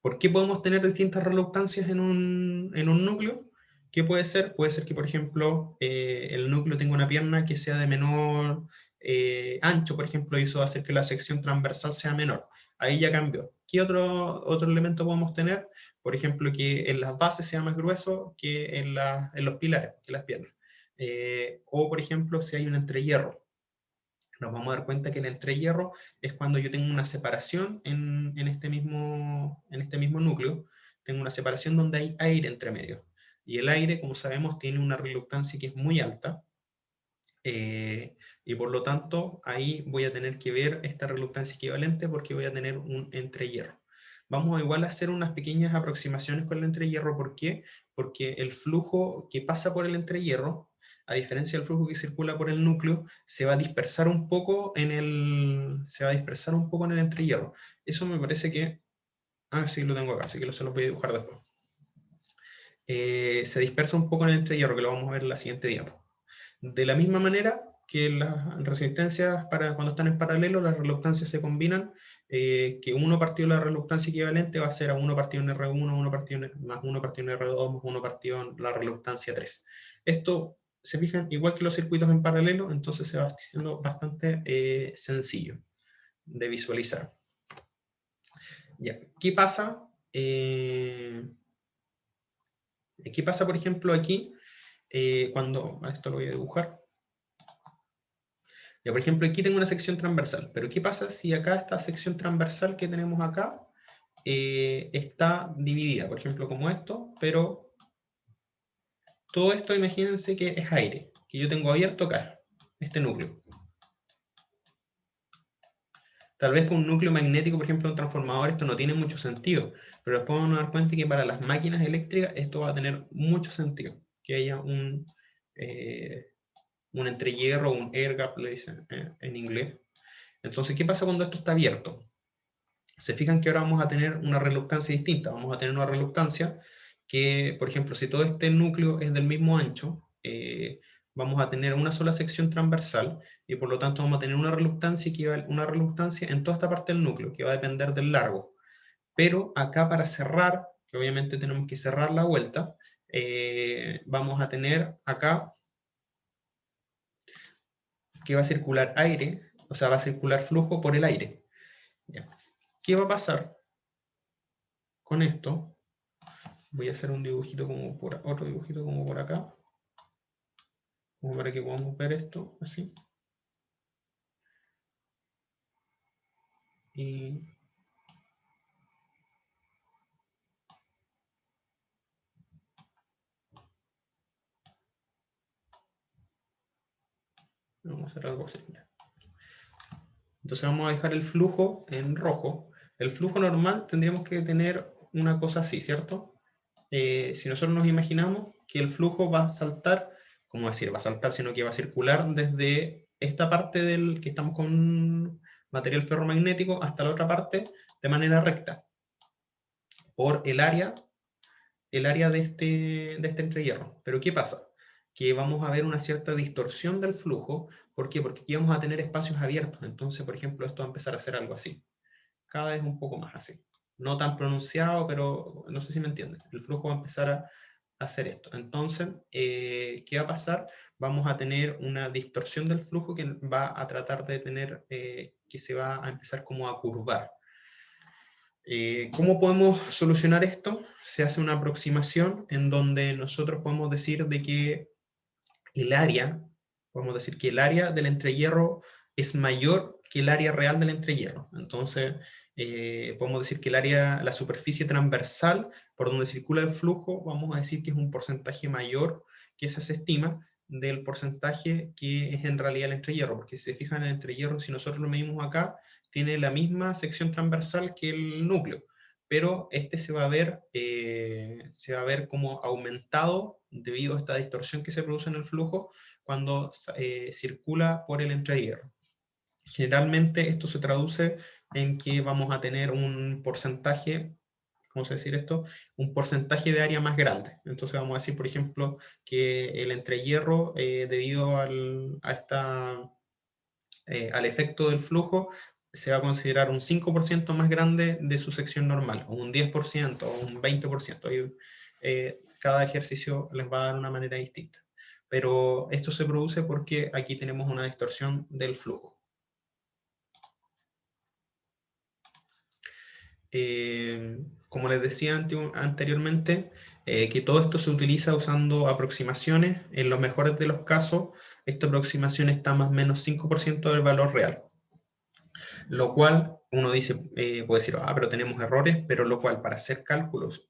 ¿Por qué podemos tener distintas reluctancias en un núcleo? ¿Qué puede ser? Puede ser que, por ejemplo, el núcleo tenga una pierna que sea de menor ancho, por ejemplo, y eso va a hacer que la sección transversal sea menor. Ahí ya cambió. ¿Qué otro elemento podemos tener? Por ejemplo, que en las bases sea más grueso que en los pilares, que las piernas. O, por ejemplo, si hay un entrehierro. Nos vamos a dar cuenta que el entrehierro es cuando yo tengo una separación en este mismo núcleo, tengo una separación donde hay aire entre medio. Y el aire, como sabemos, tiene una reluctancia que es muy alta, y por lo tanto ahí voy a tener que ver esta reluctancia equivalente porque voy a tener un entrehierro. Vamos a igual a hacer unas pequeñas aproximaciones con el entrehierro. ¿Por qué? Porque el flujo que pasa por el entrehierro, a diferencia del flujo que circula por el núcleo, se va a dispersar un poco en el entrehierro. Eso me parece que... Ah, sí, lo tengo acá, así que se los voy a dibujar después. Se dispersa un poco en el entrehierro, que lo vamos a ver en la siguiente diapo. De la misma manera que las resistencias, cuando están en paralelo, las reluctancias se combinan, que 1 partido la reluctancia equivalente va a ser a 1 partido en R1, 1 partido más 1 partido en R2, más 1 partido en la reluctancia 3. Esto, se fijan, igual que los circuitos en paralelo, entonces se va haciendo bastante sencillo de visualizar. Ya, ¿qué pasa? ¿Qué pasa, por ejemplo, aquí? Cuando, esto lo voy a dibujar. Ya, por ejemplo, aquí tengo una sección transversal, pero ¿qué pasa si acá esta sección transversal que tenemos acá está dividida? Por ejemplo, como esto, pero todo esto, imagínense que es aire, que yo tengo abierto acá, este núcleo. Tal vez con un núcleo magnético, por ejemplo, un transformador, esto no tiene mucho sentido, pero después vamos a dar cuenta que para las máquinas eléctricas esto va a tener mucho sentido, que haya un entrehierro, un air gap, le dicen en inglés. Entonces, ¿qué pasa cuando esto está abierto? Se fijan que ahora vamos a tener una reluctancia distinta. Vamos a tener una reluctancia que, por ejemplo, si todo este núcleo es del mismo ancho, vamos a tener una sola sección transversal y por lo tanto vamos a tener una reluctancia en toda esta parte del núcleo, que va a depender del largo. Pero acá para cerrar, que obviamente tenemos que cerrar la vuelta, vamos a tener acá que va a circular aire, o sea, va a circular flujo por el aire. ¿Ya? ¿Qué va a pasar con esto? Voy a hacer un dibujito como otro dibujito como por acá, como para que podamos ver esto así. Y vamos a hacer algo así. Entonces vamos a dejar el flujo en rojo. El flujo normal tendríamos que tener una cosa así, ¿cierto? Si nosotros nos imaginamos que el flujo va a saltar, ¿cómo decir? Va a saltar, sino que va a circular desde esta parte del que estamos con material ferromagnético hasta la otra parte de manera recta, por el área de este entrehierro. Pero ¿qué pasa? Que vamos a ver una cierta distorsión del flujo. ¿Por qué? Porque aquí vamos a tener espacios abiertos. Entonces, por ejemplo, esto va a empezar a ser algo así. Cada vez un poco más así. No tan pronunciado, pero no sé si me entiendes. El flujo va a empezar a hacer esto. Entonces, ¿qué va a pasar? Vamos a tener una distorsión del flujo que va a tratar de tener, que se va a empezar como a curvar. ¿Cómo podemos solucionar esto? Se hace una aproximación en donde nosotros podemos decir de que podemos decir que el área del entrehierro es mayor que el área real del entrehierro. Entonces, podemos decir que la superficie transversal por donde circula el flujo, vamos a decir que es un porcentaje mayor que se estima del porcentaje que es en realidad el entrehierro, porque si se fijan en el entrehierro, si nosotros lo medimos acá, tiene la misma sección transversal que el núcleo, pero este se va a ver como aumentado debido a esta distorsión que se produce en el flujo cuando circula por el entrehierro. Generalmente esto se traduce en que vamos a tener un porcentaje, vamos a decir esto, un porcentaje de área más grande. Entonces vamos a decir, por ejemplo, que el entrehierro, debido al efecto del flujo, se va a considerar un 5% más grande de su sección normal, o un 10%, o un 20%. Cada ejercicio les va a dar una manera distinta. Pero esto se produce porque aquí tenemos una distorsión del flujo. como les decía anteriormente, que todo esto se utiliza usando aproximaciones. En los mejores de los casos, esta aproximación está más o menos 5% del valor real. Lo cual, uno dice, puede decir, pero tenemos errores, pero lo cual, para hacer cálculos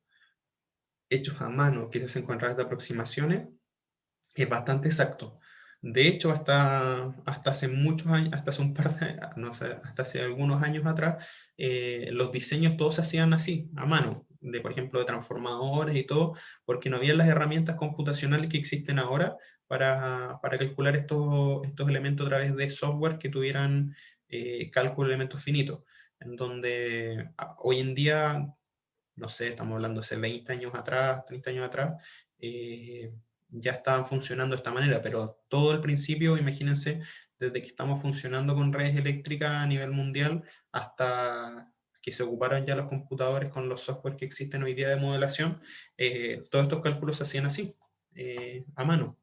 hechos a mano que se hacen con través de aproximaciones, es bastante exacto. De hecho, hasta hace muchos años, hasta hace un par de, no sé, hasta hace algunos años atrás, los diseños todos se hacían así, a mano, por ejemplo, de transformadores y todo, porque no había las herramientas computacionales que existen ahora para calcular estos elementos a través de software que tuvieran cálculo de elementos finitos, en donde hoy en día, no sé, estamos hablando hace 20 años atrás, 30 años atrás, ya estaban funcionando de esta manera, pero todo el principio, imagínense, desde que estamos funcionando con redes eléctricas a nivel mundial hasta que se ocuparon ya los computadores con los software que existen hoy día de modelación, todos estos cálculos se hacían así, a mano.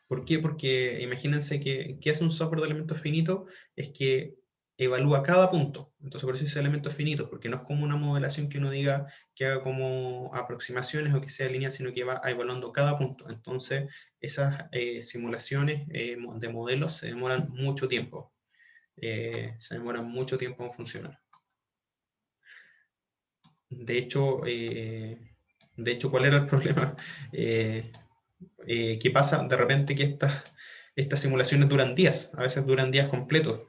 ¿Por qué? Porque imagínense que hace un software de elementos finitos, es que evalúa cada punto. Entonces, por eso es elementos finitos, porque no es como una modelación que uno diga que haga como aproximaciones o que sea lineal, sino que va evaluando cada punto. Entonces, esas simulaciones de modelos se demoran mucho tiempo. Se demoran mucho tiempo en funcionar. De hecho, ¿cuál era el problema? ¿Qué pasa? De repente que estas simulaciones duran días, a veces duran días completos,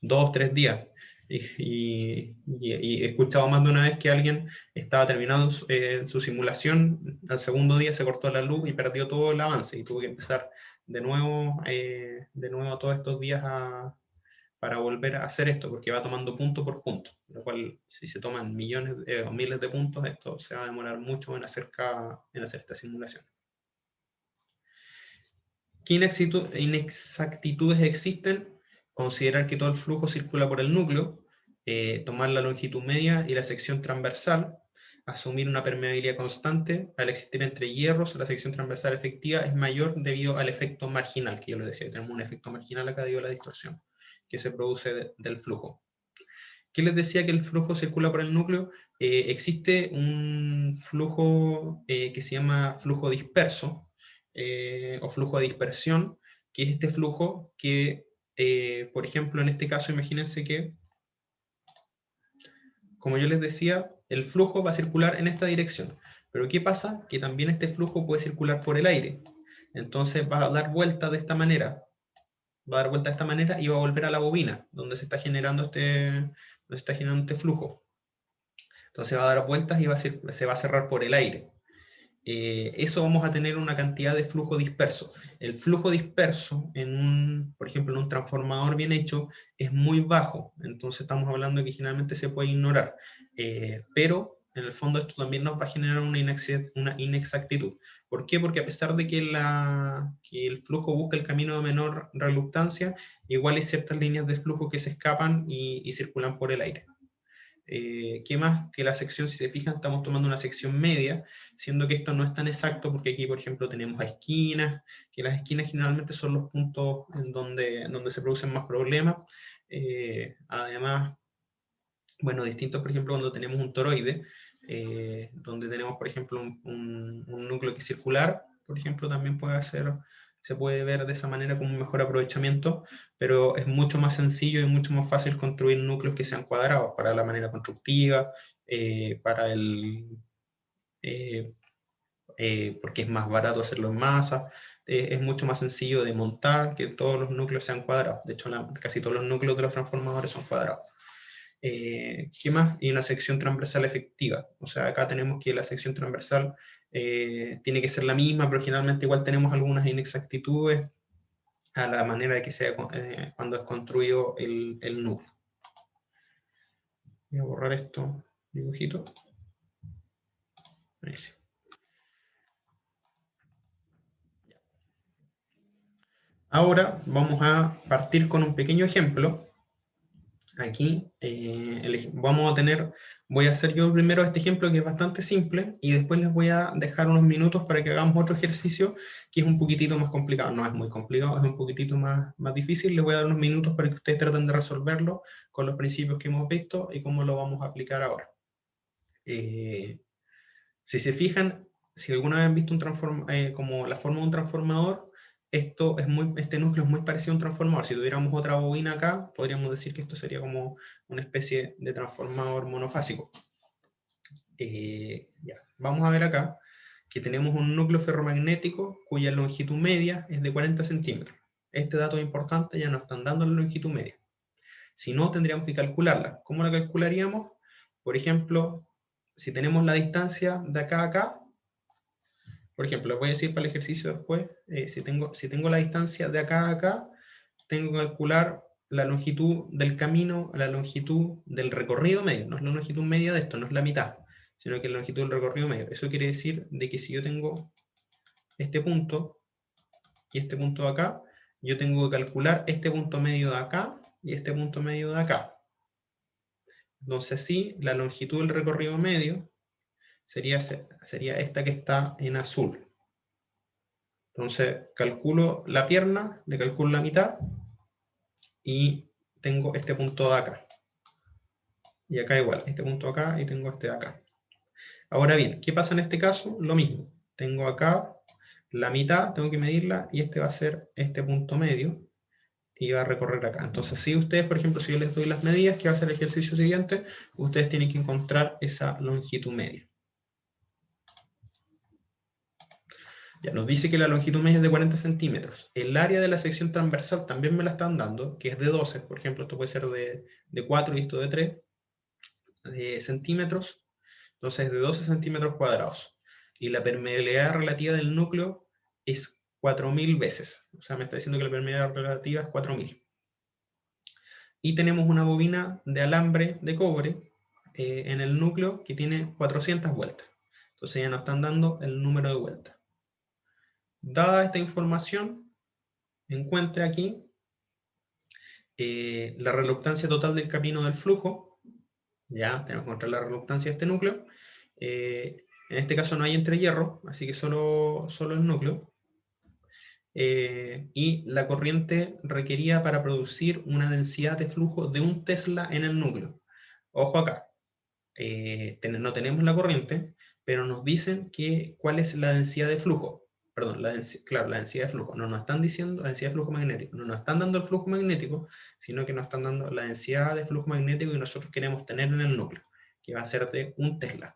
2, 3 días. Y he escuchado más de una vez que alguien estaba terminando su simulación, al segundo día se cortó la luz y perdió todo el avance y tuvo que empezar de nuevo todos estos días para volver a hacer esto, porque va tomando punto por punto, lo cual si se toman millones o miles de puntos, esto se va a demorar mucho en hacer esta simulación. ¿Qué inexactitudes existen? Considerar que todo el flujo circula por el núcleo, tomar la longitud media y la sección transversal, asumir una permeabilidad constante. Al existir entre hierros, la sección transversal efectiva es mayor debido al efecto marginal, que yo les decía, tenemos un efecto marginal acá debido a la distorsión que se produce del flujo. ¿Qué les decía que el flujo circula por el núcleo? Existe un flujo que se llama flujo disperso o flujo de dispersión, que es este flujo que, por ejemplo, en este caso, imagínense que, como yo les decía, el flujo va a circular en esta dirección. Pero ¿qué pasa? Que también este flujo puede circular por el aire. Entonces va a dar vuelta de esta manera. Va a dar vuelta de esta manera y va a volver a la bobina, donde se está generando este flujo. Entonces va a dar vueltas y se va a cerrar por el aire. Eso vamos a tener una cantidad de flujo disperso. El flujo disperso, por ejemplo, en un transformador bien hecho, es muy bajo. Entonces estamos hablando de que generalmente se puede ignorar. Pero en el fondo esto también nos va a generar una inexactitud. ¿Por qué? Porque a pesar de que el flujo busca el camino de menor reluctancia, igual hay ciertas líneas de flujo que se escapan y circulan por el aire. ¿Qué más? Que la sección, si se fijan, estamos tomando una sección media, siendo que esto no es tan exacto porque aquí, por ejemplo, tenemos a esquinas, que las esquinas generalmente son los puntos en donde se producen más problemas. Además, bueno, distintos, por ejemplo, cuando tenemos un toroide, donde tenemos, por ejemplo, un núcleo que es circular, por ejemplo, también se puede ver de esa manera como un mejor aprovechamiento, pero es mucho más sencillo y mucho más fácil construir núcleos que sean cuadrados para la manera constructiva, eh, porque es más barato hacerlo en masa, es mucho más sencillo de montar que todos los núcleos sean cuadrados. De hecho, casi todos los núcleos de los transformadores son cuadrados. ¿Qué más? Y una sección transversal efectiva. O sea, acá tenemos que la sección transversal tiene que ser la misma, pero generalmente igual tenemos algunas inexactitudes a la manera de que sea cuando es construido el núcleo. Voy a borrar esto, dibujito. Ahí sí. Ahora vamos a partir con un pequeño ejemplo aquí voy a hacer yo primero este ejemplo que es bastante simple y después les voy a dejar unos minutos para que hagamos otro ejercicio que es un poquitito más complicado. No es muy complicado, es un poquitito más difícil. Les voy a dar unos minutos para que ustedes traten de resolverlo con los principios que hemos visto y cómo lo vamos a aplicar ahora. Si se fijan, si alguna vez han visto como la forma de un transformador, este núcleo es muy parecido a un transformador. Si tuviéramos otra bobina acá, podríamos decir que esto sería como una especie de transformador monofásico. Ya. Vamos a ver acá que tenemos un núcleo ferromagnético cuya longitud media es de 40 centímetros. Este dato es importante, ya nos están dando la longitud media. Si no, tendríamos que calcularla. ¿Cómo la calcularíamos? Por ejemplo, si tenemos la distancia de acá a acá, por ejemplo, les voy a decir para el ejercicio después, si tengo la distancia de acá a acá, tengo que calcular la longitud del camino, la longitud del recorrido medio. No es la longitud media de esto, no es la mitad, sino que es la longitud del recorrido medio. Eso quiere decir de que si yo tengo este punto y este punto de acá, yo tengo que calcular este punto medio de acá y este punto medio de acá. Entonces sí, la longitud del recorrido medio sería esta que está en azul. Entonces calculo la pierna, le calculo la mitad y tengo este punto de acá. Y acá igual, este punto de acá y tengo este de acá. Ahora bien, ¿qué pasa en este caso? Lo mismo. Tengo acá la mitad, tengo que medirla y este va a ser este punto medio y va a recorrer acá. Entonces, si ustedes, por ejemplo, si yo les doy las medidas, que va a ser el ejercicio siguiente, ustedes tienen que encontrar esa longitud media. Ya nos dice que la longitud media es de 40 centímetros. El área de la sección transversal también me la están dando, que es de 12. Por ejemplo, esto puede ser de 4 y esto de 3 centímetros. Entonces, de 12 centímetros cuadrados. Y la permeabilidad relativa del núcleo es 4000 veces. O sea, me está diciendo que la permeabilidad relativa es 4000. Y tenemos una bobina de alambre de cobre en el núcleo que tiene 400 vueltas. Entonces ya nos están dando el número de vueltas. Dada esta información, encuentre aquí la reluctancia total del camino del flujo. Ya tenemos que encontrar la reluctancia de este núcleo. En este caso no hay entrehierro, así que solo el núcleo. Y la corriente requerida para producir una densidad de flujo de 1 Tesla en el núcleo. Ojo acá, no tenemos la corriente, pero nos dicen cuál es la densidad de flujo. Perdón, la densidad de flujo. No nos están diciendo la densidad de flujo magnético. No nos están dando el flujo magnético, sino que nos están dando la densidad de flujo magnético que nosotros queremos tener en el núcleo, que va a ser de 1 Tesla.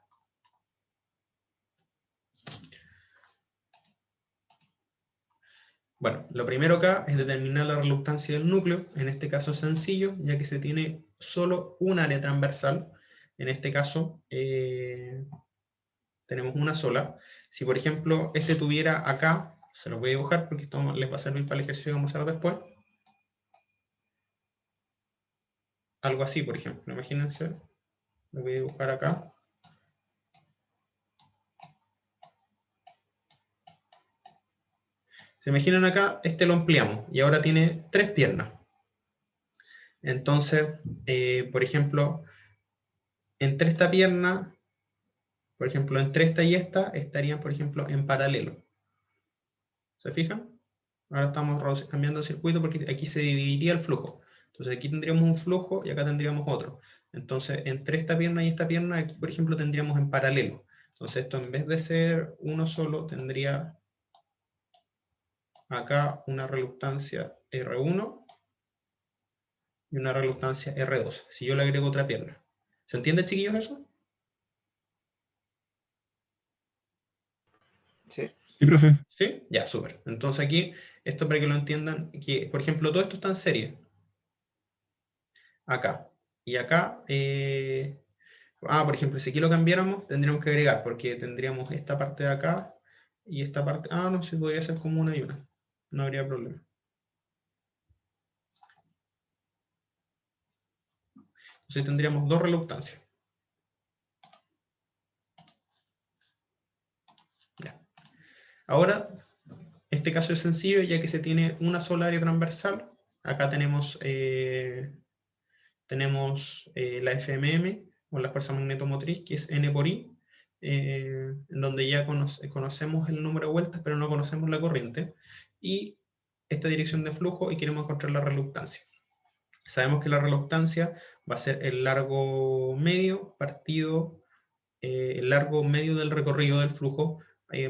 Bueno, lo primero acá es determinar la reluctancia del núcleo. En este caso es sencillo, ya que se tiene solo un área transversal. En este caso tenemos una sola. Si por ejemplo este tuviera acá, se los voy a dibujar porque esto les va a servir para el ejercicio que vamos a hacer después. Algo así, por ejemplo, imagínense. Lo voy a dibujar acá. Se imaginan acá, este lo ampliamos y ahora tiene 3 piernas. Entonces, por ejemplo, entre esta pierna, por ejemplo, entre esta y esta, estarían, por ejemplo, en paralelo. ¿Se fijan? Ahora estamos cambiando el circuito porque aquí se dividiría el flujo. Entonces aquí tendríamos un flujo y acá tendríamos otro. Entonces, entre esta pierna y esta pierna, aquí, por ejemplo, tendríamos en paralelo. Entonces esto, en vez de ser uno solo, tendría acá una reluctancia R1 y una reluctancia R2, si yo le agrego otra pierna. ¿Se entiende, chiquillos, eso? Sí. Sí, profe. ¿Sí? Ya, súper. Entonces aquí, esto para que lo entiendan, que por ejemplo todo esto está en serie. Acá. Y acá, por ejemplo, si aquí lo cambiáramos, tendríamos que agregar, porque tendríamos esta parte de acá y esta parte. No, se podría hacer como una y una. No habría problema. Entonces tendríamos 2 reluctancias. Ya. Ahora, este caso es sencillo, ya que se tiene una sola área transversal. Acá tenemos tenemos la FMM, o la fuerza magnetomotriz, que es N por I, en donde ya conocemos el número de vueltas, pero no conocemos la corriente, y esta dirección de flujo, y queremos encontrar la reluctancia. Sabemos que la reluctancia va a ser el largo medio partido, el largo medio del recorrido del flujo,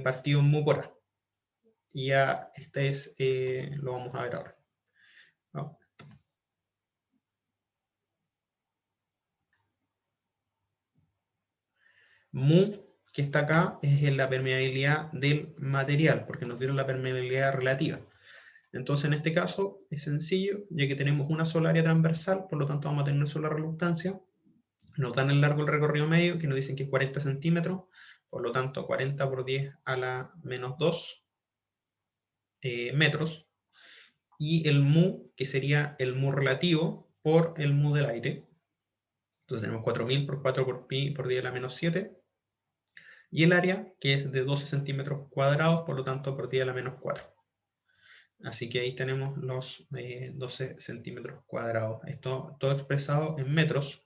partido en mu por A. Y ya este es, lo vamos a ver ahora. ¿No? Mu, que está acá, es la permeabilidad del material, porque nos dieron la permeabilidad relativa. Entonces, en este caso, es sencillo, ya que tenemos una sola área transversal, por lo tanto vamos a tener una sola reluctancia. Nos dan el largo del recorrido medio, que nos dicen que es 40 centímetros, por lo tanto 40 por 10 a la menos 2 metros, y el mu, que sería el mu relativo por el mu del aire. Entonces tenemos 4000 por 4 por pi por 10 a la menos 7, y el área, que es de 12 centímetros cuadrados, por lo tanto por 10 a la menos 4. Así que ahí tenemos los 12 centímetros cuadrados. Esto todo expresado en metros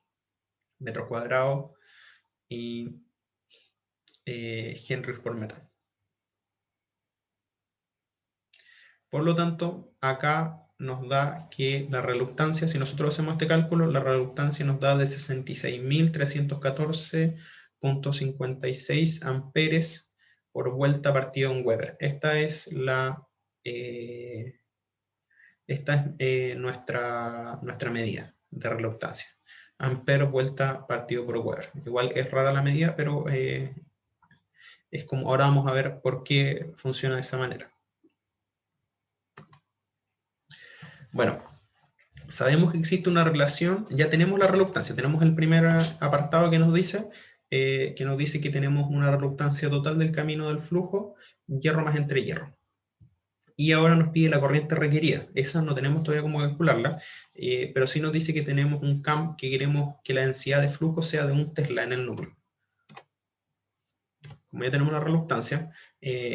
cuadrados y henries por metro. Por lo tanto, acá nos da que la reluctancia, si nosotros hacemos este cálculo, la reluctancia nos da de 66.314.56 amperes por vuelta partido en Weber. Esta es nuestra medida de reluctancia. Ampere vuelta partido por Weber. Igual es rara la medida, pero es como, ahora vamos a ver por qué funciona de esa manera. Bueno, sabemos que existe una relación, ya tenemos la reluctancia, tenemos el primer apartado que nos dice que tenemos una reluctancia total del camino del flujo, hierro más entre hierro. Y ahora nos pide la corriente requerida. Esa no tenemos todavía cómo calcularla, pero sí nos dice que tenemos un campo, que queremos que la densidad de flujo sea de 1 Tesla en el núcleo. Como ya tenemos la reluctancia,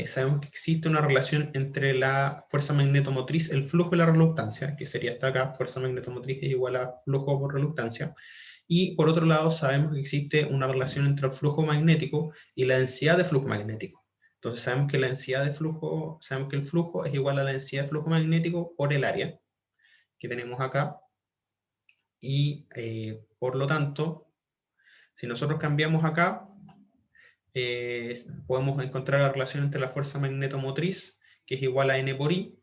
sabemos que existe una relación entre la fuerza magnetomotriz, el flujo y la reluctancia, que sería hasta acá, fuerza magnetomotriz es igual a flujo por reluctancia. Y por otro lado, sabemos que existe una relación entre el flujo magnético y la densidad de flujo magnético. Entonces sabemos que la densidad de flujo, sabemos que el flujo es igual a la densidad de flujo magnético por el área que tenemos acá. Y por lo tanto, si nosotros cambiamos acá, podemos encontrar la relación entre la fuerza magnetomotriz, que es igual a N por I,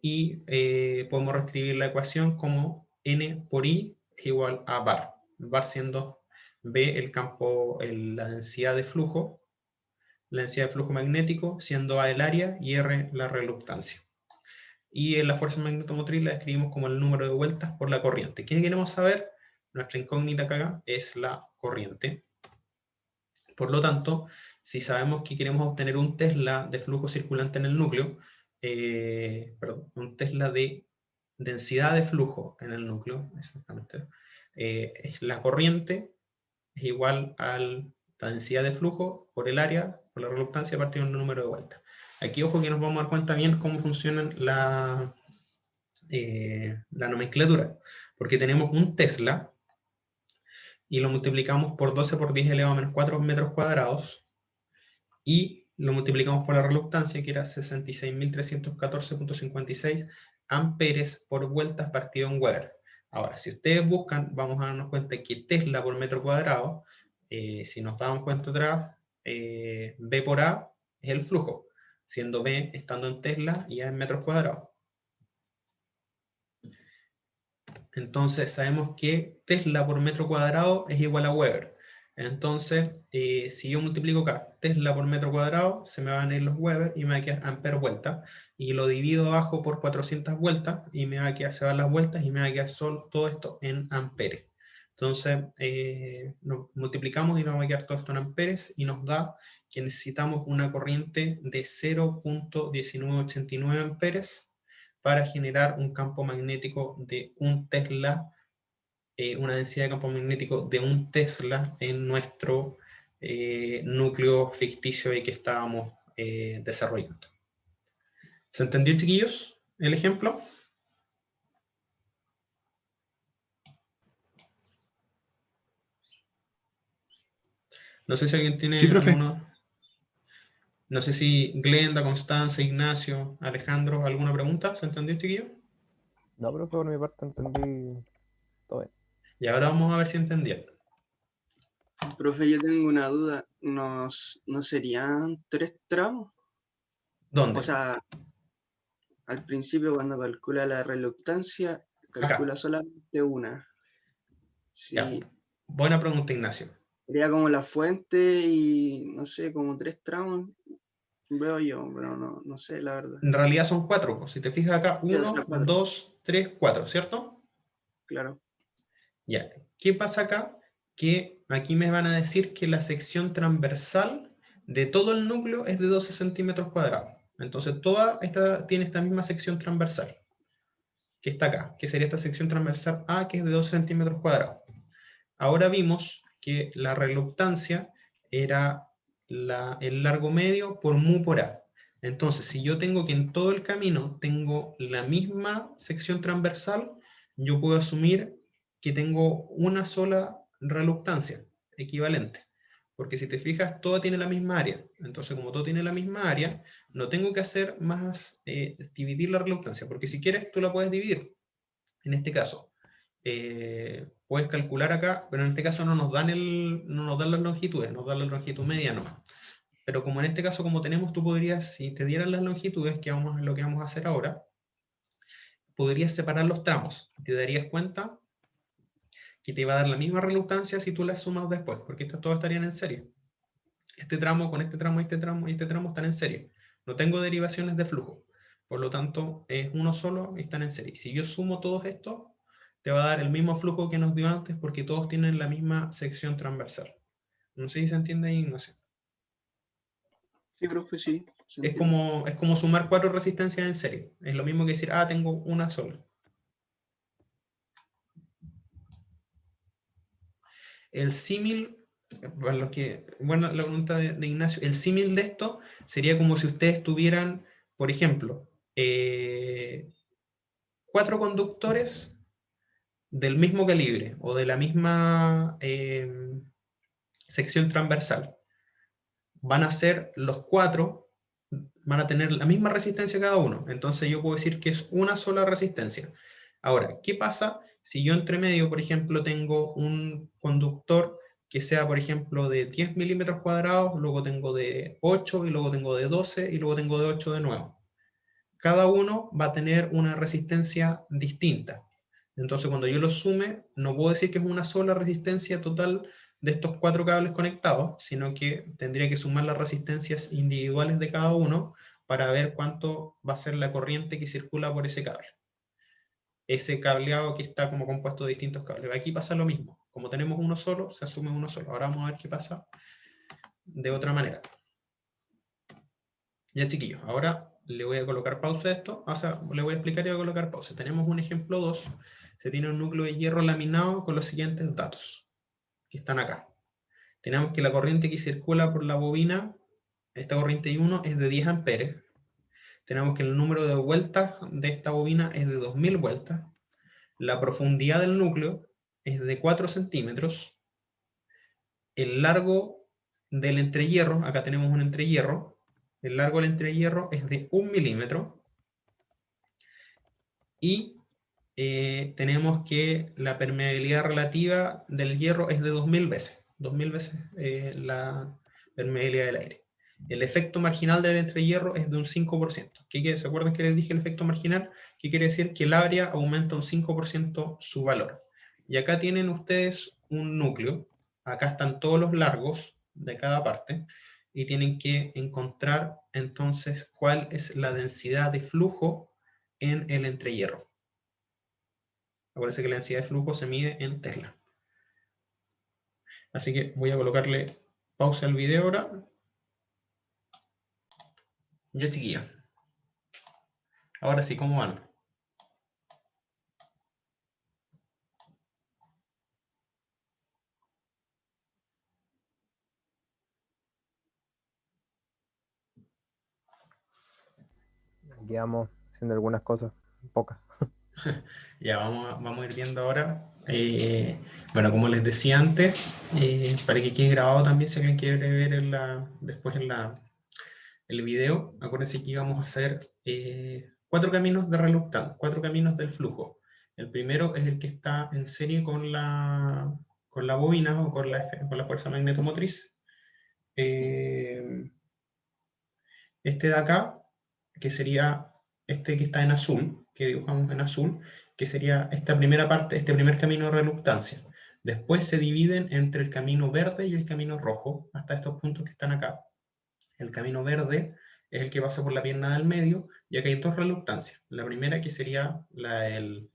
y podemos reescribir la ecuación como N por I es igual a bar. Bar siendo B el campo, la densidad de flujo magnético, siendo A el área y R la reluctancia. Y en la fuerza magnetomotriz la escribimos como el número de vueltas por la corriente. ¿Qué queremos saber? Nuestra incógnita acá es la corriente. Por lo tanto, si sabemos que queremos obtener un Tesla de flujo circulante en el núcleo, un Tesla de densidad de flujo en el núcleo, exactamente, la corriente es igual a la densidad de flujo por el área, por la reluctancia partido del número de vueltas. Aquí, ojo, que nos vamos a dar cuenta bien cómo funciona la nomenclatura, porque tenemos un Tesla y lo multiplicamos por 12 por 10 elevado a menos 4 metros cuadrados, y lo multiplicamos por la reluctancia, que era 66.314.56 amperes por vueltas partido en Weber. Ahora, si ustedes buscan, vamos a darnos cuenta que Tesla por metro cuadrado, si nos damos cuenta atrás, B por A es el flujo, siendo B estando en Tesla y A en metros cuadrados. Entonces sabemos que Tesla por metro cuadrado es igual a Weber. Entonces, si yo multiplico acá Tesla por metro cuadrado, se me van a ir los Weber y me va a quedar amper vuelta. Y lo divido abajo por 400 vueltas y me va a quedar, se van las vueltas y me va a quedar solo todo esto en amperes. Entonces, multiplicamos y nos va a quedar todo esto en amperes y nos da que necesitamos una corriente de 0.1989 amperes para generar un campo magnético de 1 Tesla, una densidad de campo magnético de 1 Tesla en nuestro núcleo ficticio que estábamos desarrollando. ¿Se entendió, chiquillos, el ejemplo? No sé si alguien Sí, tiene profe. alguno. No sé si Glenda, Constanza, Ignacio, Alejandro, ¿alguna pregunta? ¿Se entendió, chiquillo? No, profe, por mi parte entendí todo bien. Y ahora vamos a ver si entendieron. Profe, yo tengo una duda. ¿No serían 3 tramos? O ¿Dónde? sea, al principio cuando calcula la reluctancia, Acá. calcula solamente una. Ya. Sí, Buena pregunta, Ignacio. sería como la fuente y no sé, como 3 tramos, veo yo, pero no sé la verdad. En realidad son cuatro, pues. Si te fijas acá, Sí, o sea, 1, 4, 2, 3, 4, ¿cierto? claro. Ya. ¿Qué pasa acá? Que aquí me van a decir que la sección transversal de todo el núcleo es de 12 centímetros cuadrados. Entonces, toda esta tiene esta misma sección transversal, que está acá, que sería esta sección transversal A, que es de 12 centímetros cuadrados. Ahora vimos que la reluctancia era el largo medio por mu por A. Entonces, si yo tengo que en todo el camino tengo la misma sección transversal, yo puedo asumir que tengo una sola reluctancia equivalente. Porque si te fijas, todo tiene la misma área. Entonces, como todo tiene la misma área, no tengo que hacer más dividir la reluctancia, porque si quieres, tú la puedes dividir. En este caso, puedes calcular acá, pero en este caso no nos dan las longitudes, nos dan la longitud media nomás. Pero como en este caso, como tenemos, tú podrías, si te dieran las longitudes, que vamos, lo que vamos a hacer ahora, podrías separar los tramos. Te darías cuenta que te va a dar la misma reluctancia si tú las sumas después, porque estas todas estarían en serie. Este tramo con este tramo y este tramo y este tramo están en serie. No tengo derivaciones de flujo. Por lo tanto, es uno solo y están en serie. Si yo sumo todos estos, te va a dar el mismo flujo que nos dio antes porque todos tienen la misma sección transversal. No sé si se entiende ahí, Ignacio. Sí, profe, sí, se entiende. Es como sumar cuatro resistencias en serie. Es lo mismo que decir, ah, tengo una sola. El símil, para los que, bueno, la pregunta de Ignacio, el símil de esto sería como si ustedes tuvieran, por ejemplo, cuatro conductores del mismo calibre o de la misma sección transversal. Van a ser los cuatro, van a tener la misma resistencia cada uno. Entonces yo puedo decir que es una sola resistencia. Ahora, ¿qué pasa si yo entre medio, por ejemplo, tengo un conductor que sea, por ejemplo, de 10 milímetros cuadrados, luego tengo de 8 y luego tengo de 12 y luego tengo de 8 de nuevo? Cada uno va a tener una resistencia distinta. Entonces, cuando yo los sume, no puedo decir que es una sola resistencia total de estos cuatro cables conectados, sino que tendría que sumar las resistencias individuales de cada uno para ver cuánto va a ser la corriente que circula por ese cable. Ese cableado que está como compuesto de distintos cables. Aquí pasa lo mismo. Como tenemos uno solo, se asume uno solo. Ahora vamos a ver qué pasa de otra manera. Ya, chiquillos, ahora le voy a colocar pausa a esto, o sea, le voy a explicar y voy a colocar pausa. Tenemos un ejemplo 2, se tiene un núcleo de hierro laminado con los siguientes datos, que están acá. Tenemos que la corriente que circula por la bobina, esta corriente I1 es de 10 amperes. Tenemos que el número de vueltas de esta bobina es de 2000 vueltas. La profundidad del núcleo es de 4 centímetros. El largo del entrehierro, acá tenemos un entrehierro, el largo del entrehierro es de 1 milímetro. Y tenemos que la permeabilidad relativa del hierro es de 2000 veces la permeabilidad del aire. El efecto marginal del entrehierro es de un 5%. ¿Se acuerdan que les dije el efecto marginal? ¿Qué quiere decir? Que el área aumenta un 5% su valor. Y acá tienen ustedes un núcleo. Acá están todos los largos de cada parte. Y tienen que encontrar entonces cuál es la densidad de flujo en el entrehierro. Acuérdense que la densidad de flujo se mide en Tesla. Así que voy a colocarle pausa al video ahora. Ya, chiquilla. Ahora sí, ¿cómo van? Aquí vamos haciendo algunas cosas, pocas. Ya vamos a ir viendo ahora. Bueno, como les decía antes, para que quede grabado también, si alguien quiere ver después el video, acuérdense que íbamos a hacer 4 caminos de reluctancia, 4 caminos del flujo. El primero es el que está en serie con la bobina o con la fuerza magnetomotriz. Este de acá, que sería este que está en azul, que dibujamos en azul, que sería esta primera parte, este primer camino de reluctancia. Después se dividen entre el camino verde y el camino rojo, hasta estos puntos que están acá. El camino verde es el que pasa por la pierna del medio, y acá hay 2 reluctancias. La primera que sería la del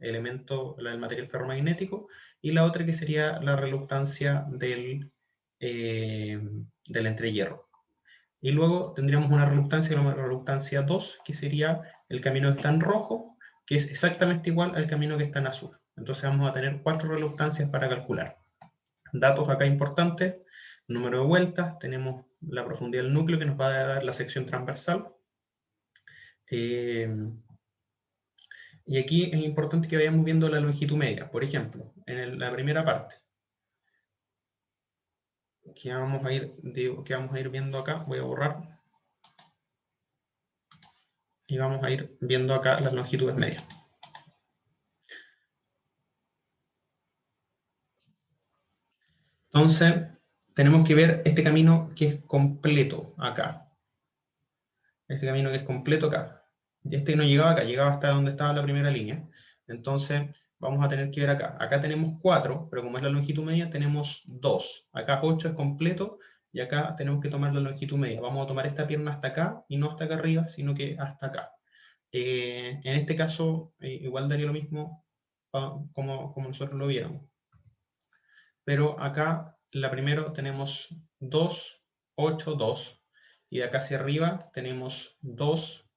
material ferromagnético, y la otra que sería la reluctancia del entrehierro. Y luego tendríamos una reluctancia, la reluctancia 2, que sería el camino que está en rojo, que es exactamente igual al camino que está en azul. Entonces vamos a tener 4 reluctancias para calcular. Datos acá importantes: número de vueltas, tenemos la profundidad del núcleo que nos va a dar la sección transversal. Y aquí es importante que vayamos viendo la longitud media. Por ejemplo, en la primera parte, que vamos a ir viendo acá, voy a borrar, y vamos a ir viendo acá las longitudes medias. Entonces, tenemos que ver este camino que es completo acá. Este camino que es completo acá. Y este no llegaba acá, llegaba hasta donde estaba la primera línea. Entonces, vamos a tener que ver acá. Acá tenemos 4, pero como es la longitud media, tenemos 2. Acá 8 es completo, y acá tenemos que tomar la longitud media. Vamos a tomar esta pierna hasta acá, y no hasta acá arriba, sino que hasta acá. En este caso, igual daría lo mismo como nosotros lo viéramos. Pero acá, la primero tenemos 2, 8, 2. Y de acá hacia arriba tenemos 2,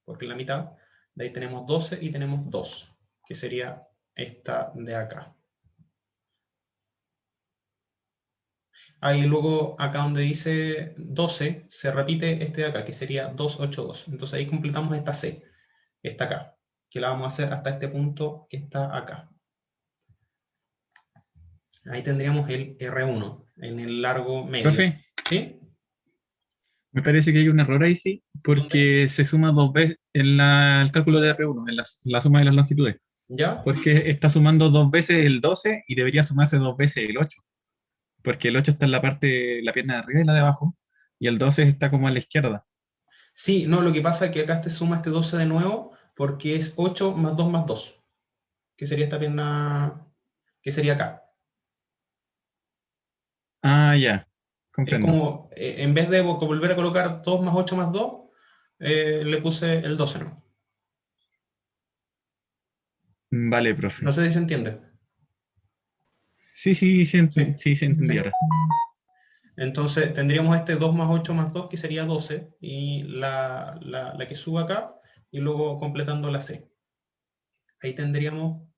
porque es la mitad. De ahí tenemos 12 y tenemos 2, que sería esta de acá. Ahí luego, acá donde dice 12, se repite este de acá, que sería 2, 8, 2. Entonces ahí completamos esta C, que está acá, que la vamos a hacer hasta este punto que está acá. Ahí tendríamos el R1 en el largo medio. Profe, ¿Sí? me parece que hay un error ahí, sí, porque se suma 2 veces en el cálculo de R1, en la suma de las longitudes. ¿Ya? Porque está sumando 2 veces el 12 y debería sumarse 2 veces el 8. Porque el 8 está en la parte, la pierna de arriba y la de abajo, y el 12 está como a la izquierda. Sí, no, lo que pasa es que acá te suma este 12 de nuevo, porque es 8 más 2 más 2, que sería esta pierna, que sería acá. Ah, ya, Es comprendo. como, en vez de volver a colocar 2 más 8 más 2, le puse el 12, ¿no? Vale, profe. No sé si se entiende. Sí, Sí, sí se entendí sí. ahora. Entonces tendríamos este 2 más 8 más 2, que sería 12, y la que sube acá, y luego completando la C. Ahí tendríamos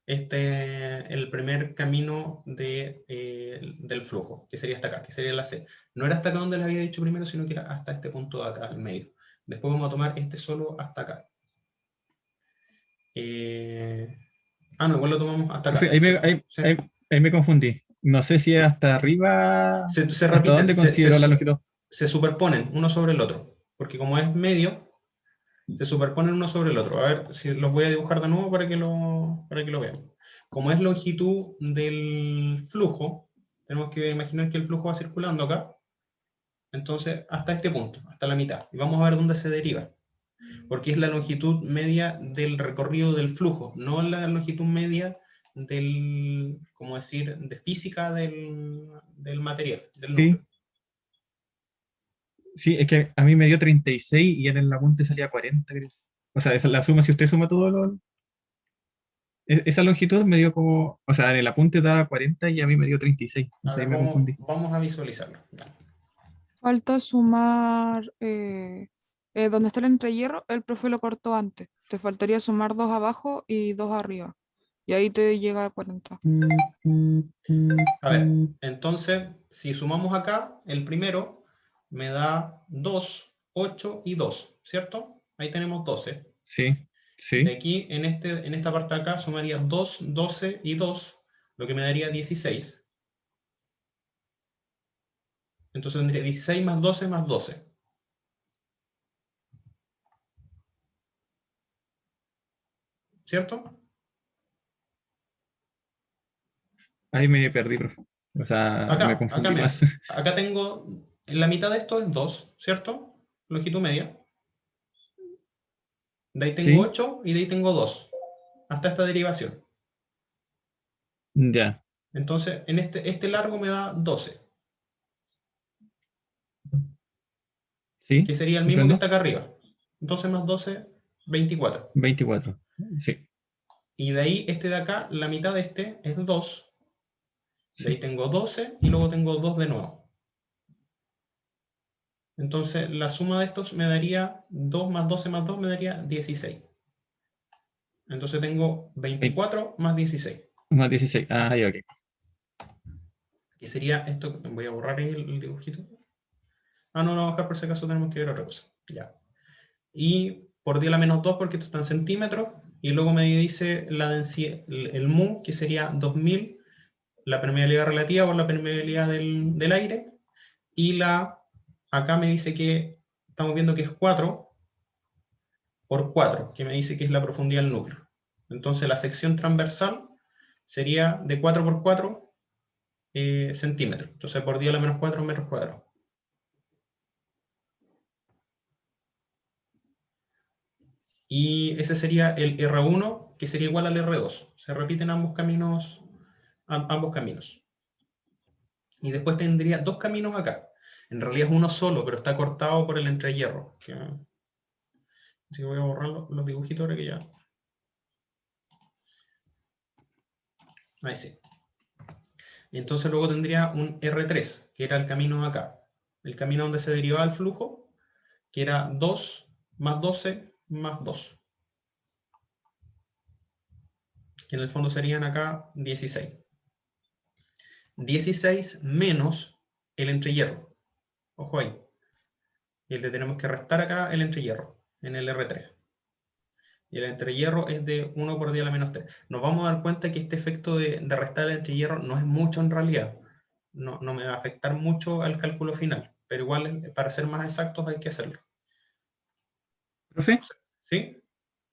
el primer camino del flujo, que sería hasta acá, que sería la C. No era hasta acá donde les había dicho primero, sino que era hasta este punto de acá, al medio. Después vamos a tomar este solo hasta acá. No, igual lo tomamos hasta acá. Profe, Sí. ahí me confundí. No sé si es hasta arriba, Se hasta repiten, dónde considero la longitud. se superponen uno sobre el otro, porque como es medio, se superponen uno sobre el otro. A ver, si los voy a dibujar de nuevo para que lo vean. Como es longitud del flujo, tenemos que imaginar que el flujo va circulando acá, entonces hasta este punto, hasta la mitad. Y vamos a ver dónde se deriva, porque es la longitud media del recorrido del flujo, no la longitud media como decir, de física del material, del núcleo. Sí, es que a mí me dio 36 y en el apunte salía 40, creo. O sea, esa es la suma, si usted suma todo esa longitud me dio como, o sea, en el apunte da 40 y a mí me dio 36. A Entonces ver, ahí me confundí. vamos a visualizarlo. Falta sumar donde está el entrehierro, el profe lo cortó antes. Te faltaría sumar 2 abajo y 2 arriba. Y ahí te llega a 40. A ver, entonces, si sumamos acá, el primero me da 2, 8 y 2, ¿cierto? Ahí tenemos 12. Sí. Sí. De aquí, en esta parte de acá, sumaría 2, 12 y 2, lo que me daría 16. Entonces tendría 16 más 12 más 12. ¿Cierto? Ahí me perdí, profe. O sea, me Acá confundí menos. más. Acá tengo, en la mitad de esto es 2, ¿cierto? Longitud media. De ahí tengo ¿Sí? 8 y de ahí tengo 2. Hasta esta derivación. Ya. Entonces, en este largo me da 12, ¿Sí? que sería el mismo que ¿Comprendo? está acá arriba. 12 más 12, 24. 24. Sí. Y de ahí, este de acá, la mitad de este es 2. De ahí Sí. tengo 12 y luego tengo 2 de nuevo. Entonces, la suma de estos me daría 2 más 12 más 2 me daría 16. Entonces tengo 24 más 16. Más 16. Ah, ya, ok. Que sería esto, voy a borrar ahí el dibujito. Ah, no, no, acá por si acaso tenemos que ver otra cosa. Ya. Y por 10 a la menos 2 porque esto está en centímetros. Y luego me dice la densidad, el mu, que sería 2000, la permeabilidad relativa o la permeabilidad del aire. Y acá me dice que estamos viendo que es 4 por 4, que me dice que es la profundidad del núcleo. Entonces la sección transversal sería de 4 por 4 centímetros. Entonces por 10 a la menos 4 metros cuadrados. Y ese sería el R1, que sería igual al R2. Se repiten ambos caminos. Ambos caminos. Y después tendría dos caminos acá. En realidad es uno solo, pero está cortado por el entrehierro. Así que voy a borrar los dibujitos ahora que ya. Ahí sí. Y entonces luego tendría un R3, que era el camino de acá. El camino donde se derivaba el flujo, que era 2 más 12 más 2. Que en el fondo serían acá 16. 16 menos el entrehierro. Ojo ahí. Y le tenemos que restar acá el entrehierro, en el R3. Y el entrehierro es de 1 por 10 a la menos 3. Nos vamos a dar cuenta que este efecto de restar el entrehierro no es mucho en realidad. No me va a afectar mucho al cálculo final, pero igual para ser más exactos hay que hacerlo. ¿Profe? ¿Sí?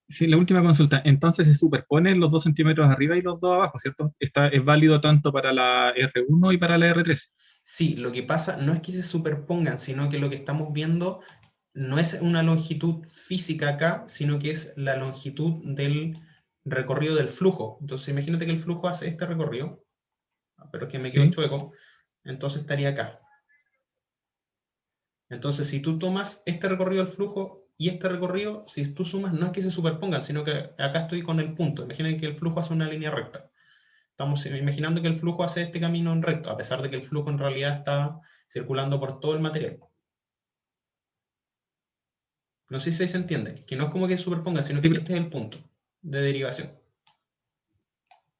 Sí, la última consulta. Entonces se superponen los 2 centímetros arriba y los 2 abajo, ¿cierto? Es válido tanto para la R1 y para la R3. Sí, lo que pasa no es que se superpongan, sino que lo que estamos viendo no es una longitud física acá, sino que es la longitud del recorrido del flujo. Entonces imagínate que el flujo hace este recorrido, pero que me quedó Sí. chueco, entonces estaría acá. Entonces, si tú tomas este recorrido del flujo y este recorrido, si tú sumas, no es que se superpongan, sino que acá estoy con el punto. Imaginen que el flujo hace una línea recta. Estamos imaginando que el flujo hace este camino en recto, a pesar de que el flujo en realidad está circulando por todo el material. No sé si se entiende, que no es como que se superpongan, sino que Sí, este es el punto de derivación.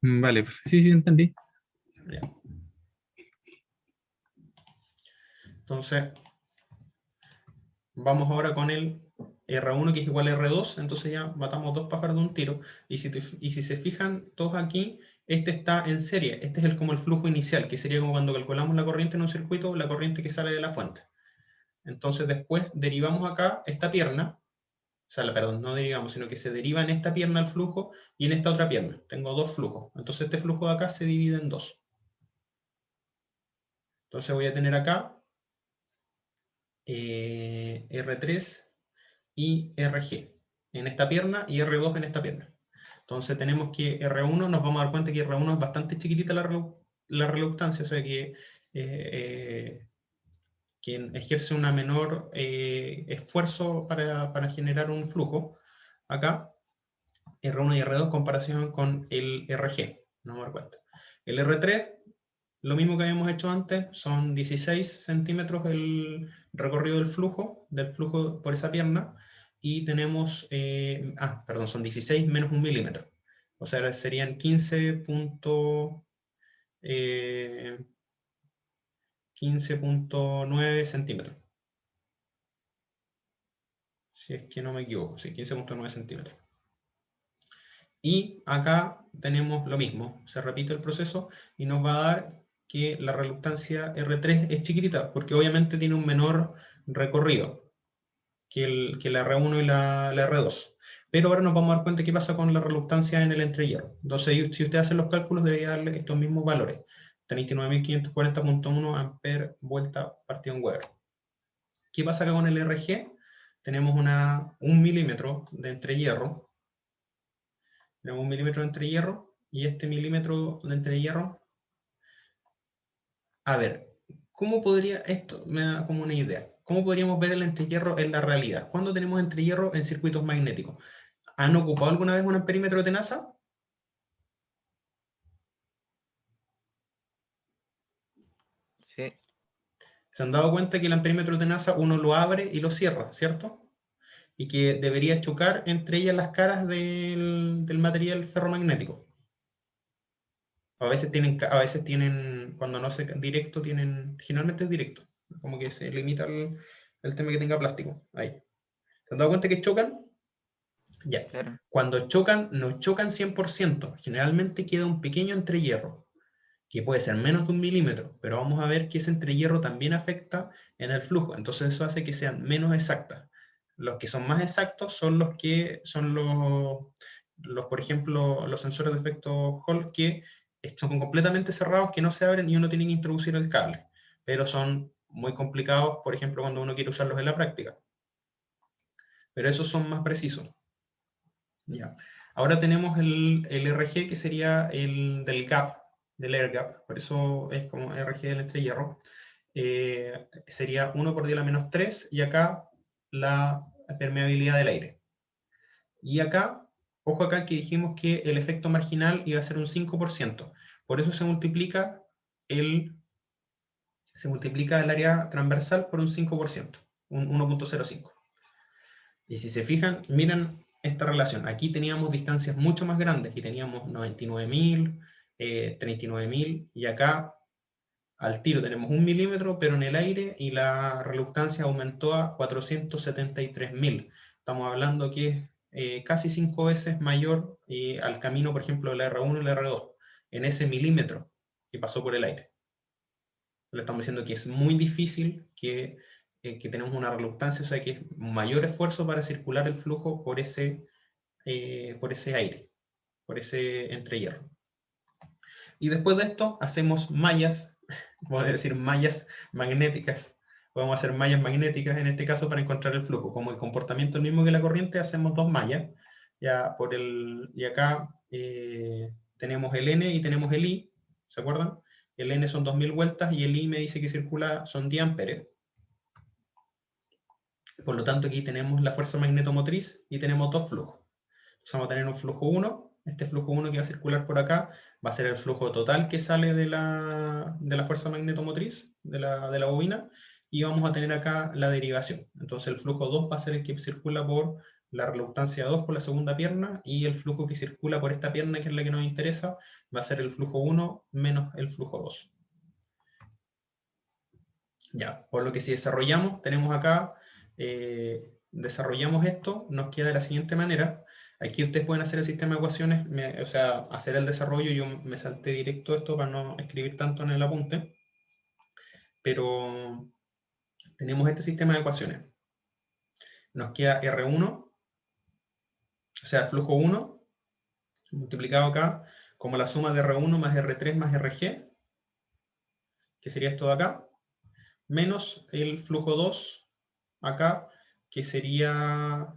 vale, sí, sí, entendí. Ya. Entonces, vamos ahora con el R1 que es igual a R2, entonces ya matamos dos pájaros de un tiro. Y si se fijan todos aquí, este está en serie. Este es como el flujo inicial, que sería como cuando calculamos la corriente en un circuito, la corriente que sale de la fuente. Entonces después derivamos acá esta pierna, o sea, perdón, no derivamos, sino que se deriva en esta pierna el flujo y en esta otra pierna. Tengo dos flujos. Entonces este flujo de acá se divide en dos. Entonces voy a tener acá R3 y RG en esta pierna y R2 en esta pierna. Entonces tenemos que R1, nos vamos a dar cuenta que R1 es bastante chiquitita la reluctancia, o sea que ejerce un menor esfuerzo para generar un flujo. Acá, R1 y R2 en comparación con el RG, nos vamos a dar cuenta. El R3, lo mismo que habíamos hecho antes, son 16 centímetros el recorrido del flujo por esa pierna, y tenemos, perdón, son 16 menos 1 milímetro. O sea, serían 15.9 centímetros. Si es que no me equivoco, sí, 15.9 centímetros. Y acá tenemos lo mismo, se repite el proceso y nos va a dar que la reluctancia R3 es chiquitita, porque obviamente tiene un menor recorrido que la R1 y la R2. Pero ahora nos vamos a dar cuenta qué pasa con la reluctancia en el entrehierro. Entonces, si usted hace los cálculos, debería darle estos mismos valores. 39.540.1 amperes vuelta partido en Weber. ¿Qué pasa acá con el RG? Tenemos 1 milímetro de entrehierro. Tenemos 1 milímetro de entrehierro. Y este milímetro de entrehierro... A ver, ¿cómo podría... Esto me da como una idea. ¿Cómo podríamos ver el entrehierro en la realidad? ¿Cuándo tenemos entrehierro en circuitos magnéticos? ¿Han ocupado alguna vez un amperímetro de tenaza? Sí, Se han dado cuenta que el amperímetro de tenaza uno lo abre y lo cierra, ¿cierto? Y que debería chocar entre ellas las caras del material ferromagnético. A veces tienen, cuando no es directo, generalmente es directo. Como que se limita el tema que tenga plástico. Ahí. ¿Se han dado cuenta que chocan? Ya. claro. Cuando chocan, no chocan 100%. Generalmente queda un pequeño entrehierro, que puede ser menos de 1 milímetro, pero vamos a ver que ese entrehierro también afecta en el flujo. Entonces eso hace que sean menos exactas. Los que son más exactos son los que son por ejemplo, los sensores de efecto Hall, que son completamente cerrados, que no se abren y uno tiene que introducir el cable. Pero son muy complicados, por ejemplo, cuando uno quiere usarlos en la práctica. Pero esos son más precisos. Ya. Ahora tenemos el RG, que sería el del gap, del air gap, por eso es como RG del entrehierro. Sería 1 por 10 a la menos 3, y acá la permeabilidad del aire. Y acá, ojo acá que dijimos que el efecto marginal iba a ser un 5%, por eso se multiplica el área transversal por un 5%, un 1.05. Y si se fijan, miren esta relación. Aquí teníamos distancias mucho más grandes, y teníamos 99.000, 39.000, y acá al tiro tenemos 1 milímetro, pero en el aire, y la reluctancia aumentó a 473.000. Estamos hablando que es casi 5 veces mayor al camino, por ejemplo, de la R1 y la R2, en ese milímetro que pasó por el aire. Le estamos diciendo que es muy difícil, que tenemos una reluctancia, o sea que es un mayor esfuerzo para circular el flujo por ese aire, por ese entrehierro. Y después de esto hacemos mallas, podemos decir mallas magnéticas. Podemos hacer mallas magnéticas en este caso para encontrar el flujo. Como el comportamiento es el mismo que la corriente, hacemos 2 mallas. Y acá tenemos el N y tenemos el I, ¿se acuerdan? El N son 2000 vueltas y el I me dice que circula, son 10 amperes. Por lo tanto, aquí tenemos la fuerza magnetomotriz y tenemos 2 flujos. Entonces vamos a tener un flujo 1. Este flujo 1 que va a circular por acá va a ser el flujo total que sale de la fuerza magnetomotriz, de la bobina, y vamos a tener acá la derivación. Entonces el flujo 2 va a ser el que circula por la reluctancia 2 por la segunda pierna, y el flujo que circula por esta pierna, que es la que nos interesa, va a ser el flujo 1 menos el flujo 2. Ya, por lo que si desarrollamos, tenemos acá, desarrollamos esto, nos queda de la siguiente manera. Aquí ustedes pueden hacer el sistema de ecuaciones, o sea, hacer el desarrollo. Yo me salté directo esto para no escribir tanto en el apunte, pero tenemos este sistema de ecuaciones. Nos queda R1, o sea, flujo 1, multiplicado acá, como la suma de R1 más R3 más RG, que sería esto de acá, menos el flujo 2 acá, que sería,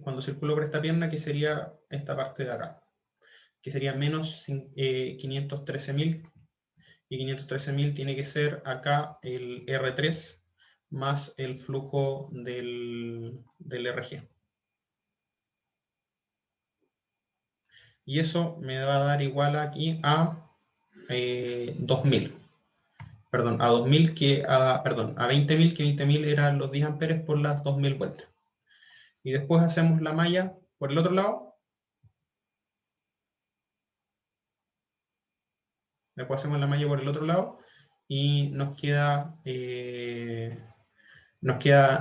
cuando circulo por esta pierna, que sería esta parte de acá, que sería menos 513.000, y 513.000 tiene que ser acá el R3 más el flujo del RG. Y eso me va a dar igual aquí a 2.000. Perdón, a 2.000 perdón, a 20.000, que 20.000 eran los 10 amperes por las 2.000 vueltas. Y después hacemos la malla por el otro lado. Después hacemos la malla por el otro lado y nos queda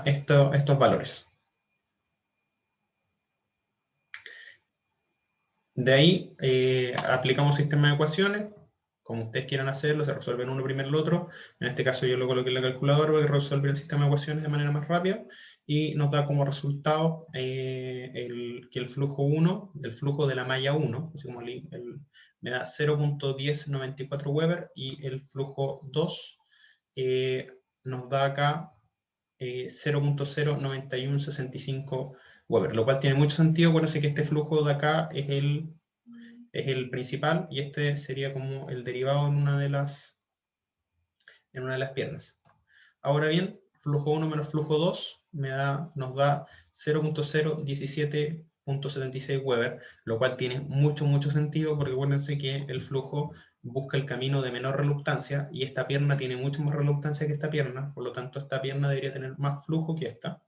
estos valores. De ahí aplicamos sistema de ecuaciones, como ustedes quieran hacerlo, se resuelven uno primero el otro. En este caso yo lo coloqué en la calculadora para resolver el sistema de ecuaciones de manera más rápida, y nos da como resultado que el flujo 1, del flujo de la malla 1, así como me da 0.1094 Weber, y el flujo 2 nos da acá 0.09165 Weber, lo cual tiene mucho sentido. Acuérdense que este flujo de acá es el principal, y este sería como el derivado en una de las piernas. Ahora bien, flujo 1 menos flujo 2 nos da 0.017.76 Weber, lo cual tiene mucho sentido, porque acuérdense que el flujo busca el camino de menor reluctancia, y esta pierna tiene mucho más reluctancia que esta pierna, por lo tanto esta pierna debería tener más flujo que esta.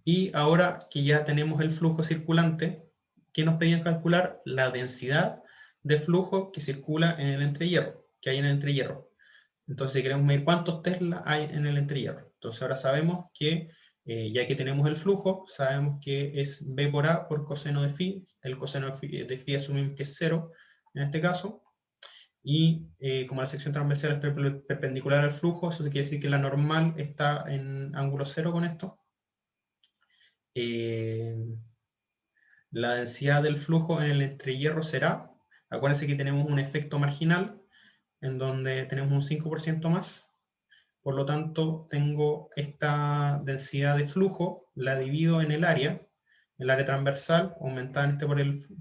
Y ahora que ya tenemos el flujo circulante, ¿qué nos pedían calcular? La densidad de flujo que circula en el entrehierro, que hay en el entrehierro. Entonces queremos medir cuántos Tesla hay en el entrehierro. Entonces ahora sabemos que, ya que tenemos el flujo, sabemos que es B por A por coseno de phi. El coseno de phi asumimos que es 0 en este caso. Y como la sección transversal es perpendicular al flujo, eso quiere decir que la normal está en ángulo 0 con esto. La densidad del flujo en el entrehierro será, acuérdense que tenemos un efecto marginal en donde tenemos un 5% más, por lo tanto tengo esta densidad de flujo, la divido en el área transversal, aumentada en este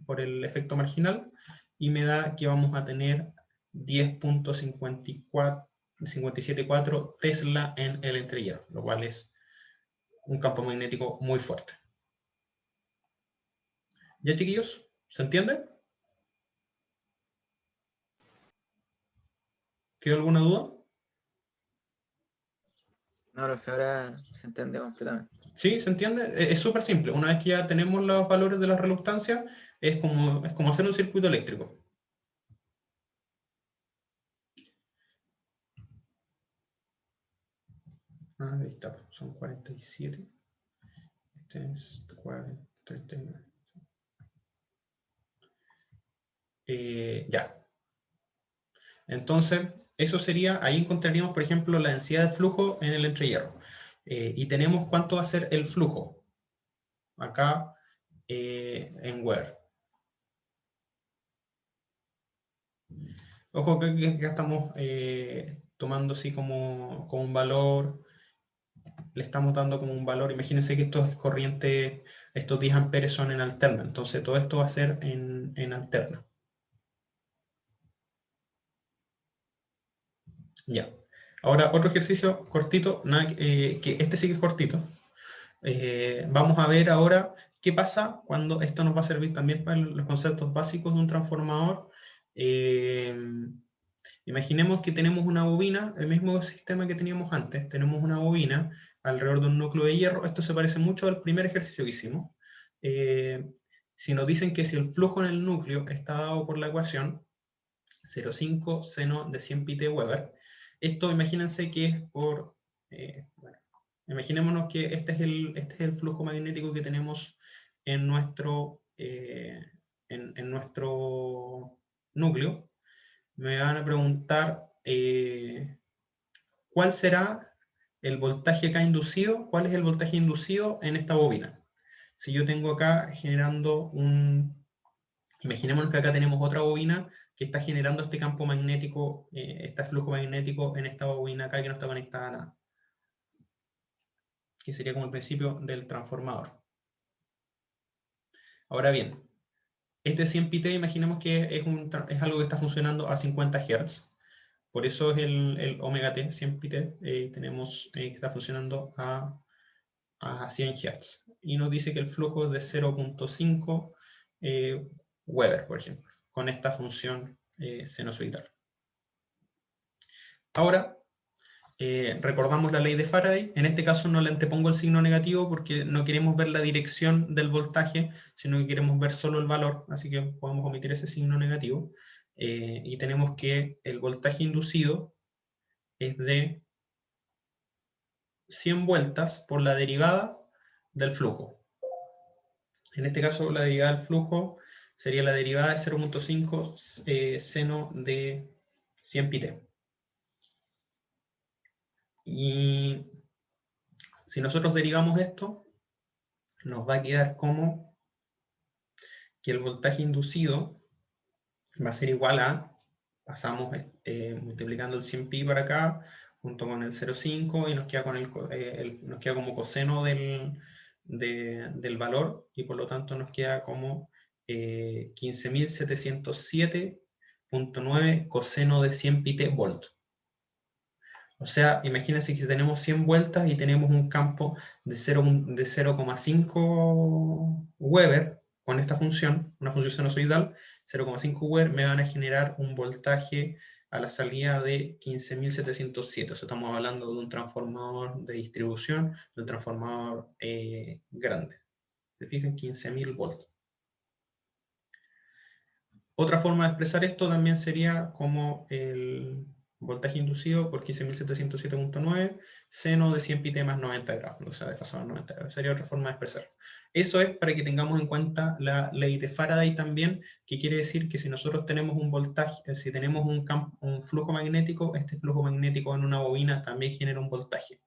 por el efecto marginal, y me da que vamos a tener 10.574 Tesla en el entrehierro, lo cual es un campo magnético muy fuerte. ¿Ya, chiquillos? ¿Se entiende? ¿Quedó alguna duda? No, profe, ahora se entiende completamente. ¿Sí? ¿Se entiende? Es súper simple. Una vez que ya tenemos los valores de la reluctancia, es como hacer un circuito eléctrico. Ahí está, son 47. Este es 39. Ya. Entonces, eso sería, ahí encontraríamos, por ejemplo, la densidad de flujo en el entrehierro. Y tenemos cuánto va a ser el flujo. Acá en Weber. Ojo que acá estamos tomando así como un valor, le estamos dando como un valor. Imagínense que esto es corriente, estos 10 amperes son en alterna, entonces todo esto va a ser en alterna. Ya. Ahora, otro ejercicio cortito, que este sí que es cortito. Vamos a ver ahora qué pasa cuando esto nos va a servir también para los conceptos básicos de un transformador. Imaginemos que tenemos una bobina, el mismo sistema que teníamos antes. Tenemos una bobina alrededor de un núcleo de hierro. Esto se parece mucho al primer ejercicio que hicimos. Si nos dicen que si el flujo en el núcleo está dado por la ecuación 0,5 seno de 100 pi t Weber, esto imagínense que es por... bueno, imaginémonos que este es el flujo magnético que tenemos en nuestro núcleo. Me van a preguntar ¿cuál será el voltaje acá inducido? ¿Cuál es el voltaje inducido en esta bobina? Si yo tengo acá generando imaginémonos que acá tenemos otra bobina que está generando este campo magnético, este flujo magnético en esta bobina acá que no está conectada a nada. Que sería como el principio del transformador. Ahora bien, este 100 pi t, imaginemos que es algo que está funcionando a 50 Hz. Por eso es el omega t, 100 pi t, tenemos que está funcionando a 100 Hz. Y nos dice que el flujo es de 0.5 Weber, por ejemplo, con esta función sinusoidal. Ahora, recordamos la ley de Faraday. En este caso no le antepongo el signo negativo porque no queremos ver la dirección del voltaje, sino que queremos ver solo el valor, así que podemos omitir ese signo negativo. Y tenemos que el voltaje inducido es de 100 vueltas por la derivada del flujo. En este caso, la derivada del flujo sería la derivada de 0.5 seno de 100 pi-t. Y si nosotros derivamos esto, nos va a quedar como que el voltaje inducido va a ser igual a, pasamos multiplicando el 100 pi para acá, junto con el 0,5, y nos queda, nos queda como coseno del valor, y por lo tanto nos queda como 15.707.9 coseno de 100 pi-t volt. O sea, imagínense que tenemos 100 vueltas y tenemos un campo de 0,5 Weber con esta función, una función sinusoidal, 0,5 Weber me van a generar un voltaje a la salida de 15.707. O sea, estamos hablando de un transformador de distribución, de un transformador grande. ¿Se fijan? 15.000 volts. Otra forma de expresar esto también sería como el voltaje inducido por 15.707.9 seno de 100 pi-t más 90 grados, o sea, desfasado a 90 grados. Sería otra forma de expresarlo. Eso es para que tengamos en cuenta la ley de Faraday también, que quiere decir que si nosotros tenemos un voltaje, si tenemos un flujo magnético, este flujo magnético en una bobina también genera un voltaje.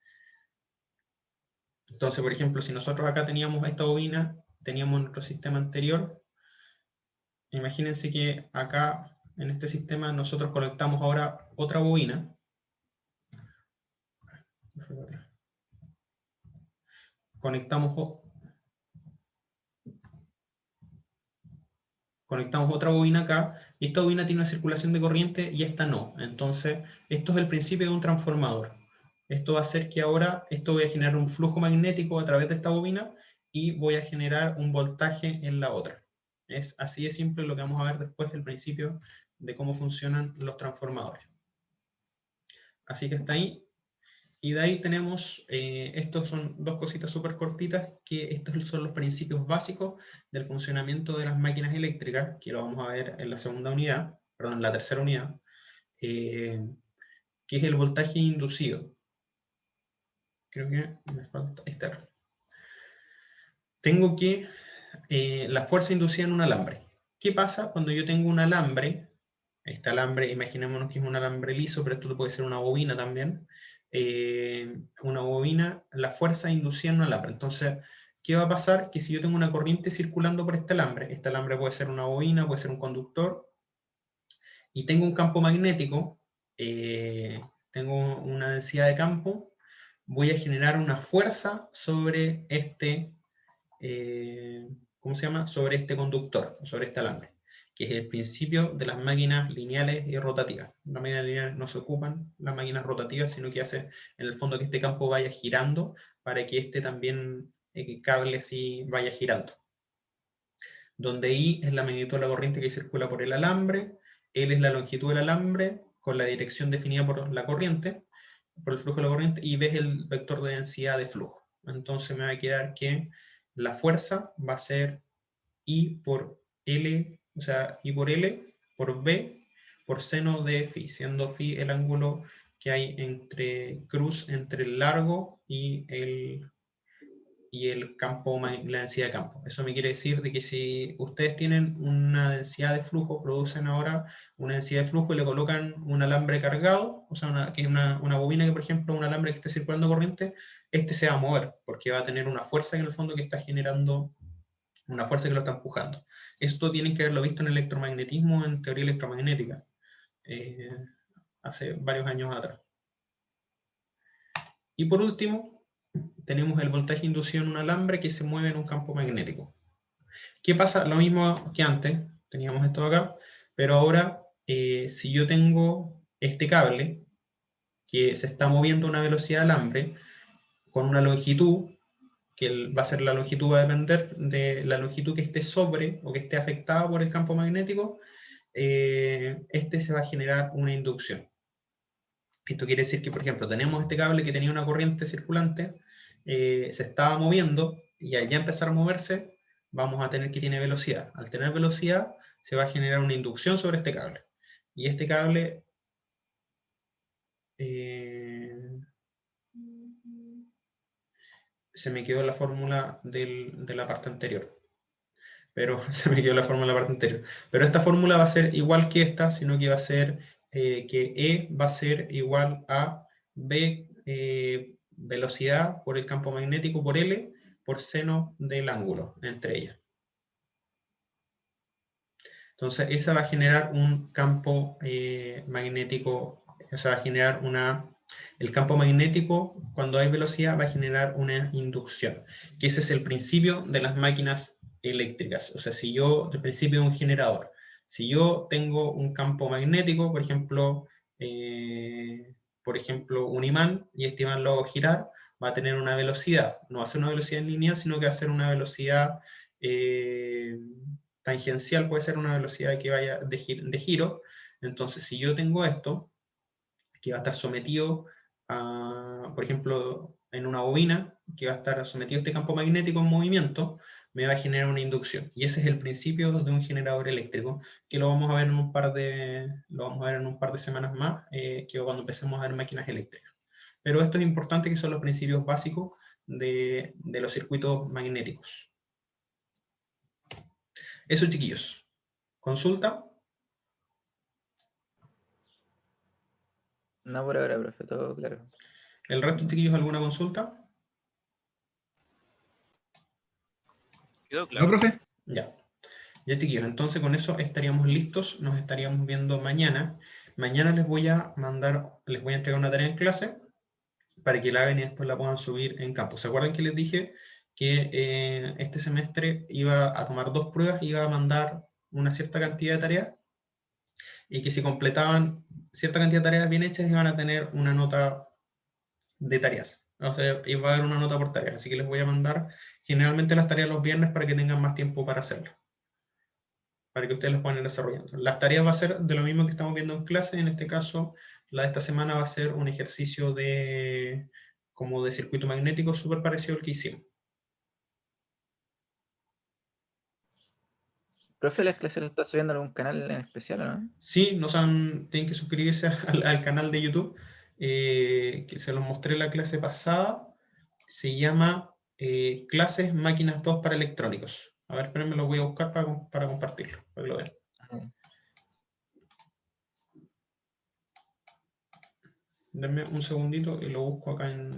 Entonces, por ejemplo, si nosotros acá teníamos esta bobina, teníamos nuestro sistema anterior, imagínense que acá, en este sistema, nosotros conectamos ahora otra bobina. Conectamos otra bobina acá, y esta bobina tiene una circulación de corriente y esta no. Entonces, esto es el principio de un transformador. Esto va a hacer que ahora, esto voy a generar un flujo magnético a través de esta bobina y voy a generar un voltaje en la otra. Es así de simple lo que vamos a ver después del principio de cómo funcionan los transformadores. Así que está ahí. Y de ahí tenemos, estos son dos cositas súper cortitas, que estos son los principios básicos del funcionamiento de las máquinas eléctricas, que lo vamos a ver en la segunda unidad, perdón, en la tercera unidad, que es el voltaje inducido. Creo que me falta, ahí está. Tengo que, la fuerza inducida en un alambre. ¿Qué pasa cuando yo tengo un alambre? Este alambre, imaginémonos que es un alambre liso, pero esto puede ser una bobina también. Una bobina, la fuerza inducida en un alambre. Entonces, ¿qué va a pasar? Que si yo tengo una corriente circulando por este alambre puede ser una bobina, puede ser un conductor, y tengo un campo magnético, tengo una densidad de campo, voy a generar una fuerza sobre este, ¿cómo se llama? Sobre este conductor, sobre este alambre, que es el principio de las máquinas lineales y rotativas. Las máquinas lineales no se ocupan las máquinas rotativas, sino que hace en el fondo que este campo vaya girando para que este también cable sí vaya girando. Donde I es la magnitud de la corriente que circula por el alambre, L es la longitud del alambre con la dirección definida por la corriente, por el flujo de la corriente, y B es el vector de densidad de flujo. Entonces me va a quedar que la fuerza va a ser I por L, o sea, I por L por B por seno de phi, siendo phi el ángulo que hay entre cruz, entre el largo y el campo, la densidad de campo. Eso me quiere decir de que si ustedes tienen una densidad de flujo, producen ahora una densidad de flujo y le colocan un alambre cargado, o sea, que es una bobina que, por ejemplo, un alambre que esté circulando corriente, este se va a mover, porque va a tener una fuerza en el fondo que está generando, una fuerza que lo está empujando. Esto tienen que haberlo visto en electromagnetismo, en teoría electromagnética, hace varios años atrás. Y por último, tenemos el voltaje inducido en un alambre que se mueve en un campo magnético. ¿Qué pasa? Lo mismo que antes, teníamos esto acá, pero ahora, si yo tengo este cable que se está moviendo a una velocidad de alambre, con una longitud, que va a ser la longitud, va a depender de la longitud que esté sobre o que esté afectada por el campo magnético, este se va a generar una inducción. Esto quiere decir que, por ejemplo, tenemos este cable que tenía una corriente circulante, se estaba moviendo, y al ya empezar a moverse, vamos a tener que tiene velocidad. Al tener velocidad, se va a generar una inducción sobre este cable. Y este cable... se me quedó la fórmula de la parte anterior. pero se me quedó la fórmula en la parte anterior. Pero esta fórmula va a ser igual que esta, sino que va a ser que E va a ser igual a B velocidad por el campo magnético por L por seno del ángulo entre ellas. Entonces, esa va a generar un campo magnético, o sea, va a generar el campo magnético, cuando hay velocidad, va a generar una inducción, que ese es el principio de las máquinas eléctricas. O sea, si yo, el principio de un generador, si yo tengo un campo magnético, por ejemplo, un imán, y este imán lo hago girar, va a tener una velocidad, no va a ser una velocidad lineal, sino que va a ser una velocidad tangencial, puede ser una velocidad que vaya de giro. Entonces, si yo tengo esto, que va a estar sometido a, por ejemplo, en una bobina, que va a estar sometido a este campo magnético en movimiento, me va a generar una inducción. Y ese es el principio de un generador eléctrico, que lo vamos a ver en un par de semanas más, que cuando empecemos a ver máquinas eléctricas. Pero esto es importante, que son los principios básicos de los circuitos magnéticos. Eso, chiquillos. ¿Consulta? No por ahora, profe, todo claro. ¿El resto, chiquillos, alguna consulta? ¿Quedó ¿No, claro? profe? Ya. Ya, chiquillos, entonces con eso estaríamos listos, nos estaríamos viendo mañana. Mañana les voy a entregar una tarea en clase para que la hagan y después la puedan subir en campo. ¿Se acuerdan que les dije que este semestre iba a tomar 2 pruebas y iba a mandar una cierta cantidad de tareas? Y que si completaban cierta cantidad de tareas bien hechas iban a tener una nota de tareas. O sea, iba a haber una nota por tareas. Así que les voy a mandar generalmente las tareas los viernes para que tengan más tiempo para hacerlo, para que ustedes las puedan ir desarrollando. Las tareas va a ser de lo mismo que estamos viendo en clase. En este caso, la de esta semana va a ser un ejercicio como de circuito magnético súper parecido al que hicimos. Profe, ¿las clases las está subiendo a algún canal en especial o no? Sí, tienen que suscribirse al canal de YouTube, que se los mostré la clase pasada. Se llama Clases Máquinas 2 para Electrónicos. A ver, espérenme, lo voy a buscar para compartirlo, para que lo vean. Denme un segundito y lo busco acá en...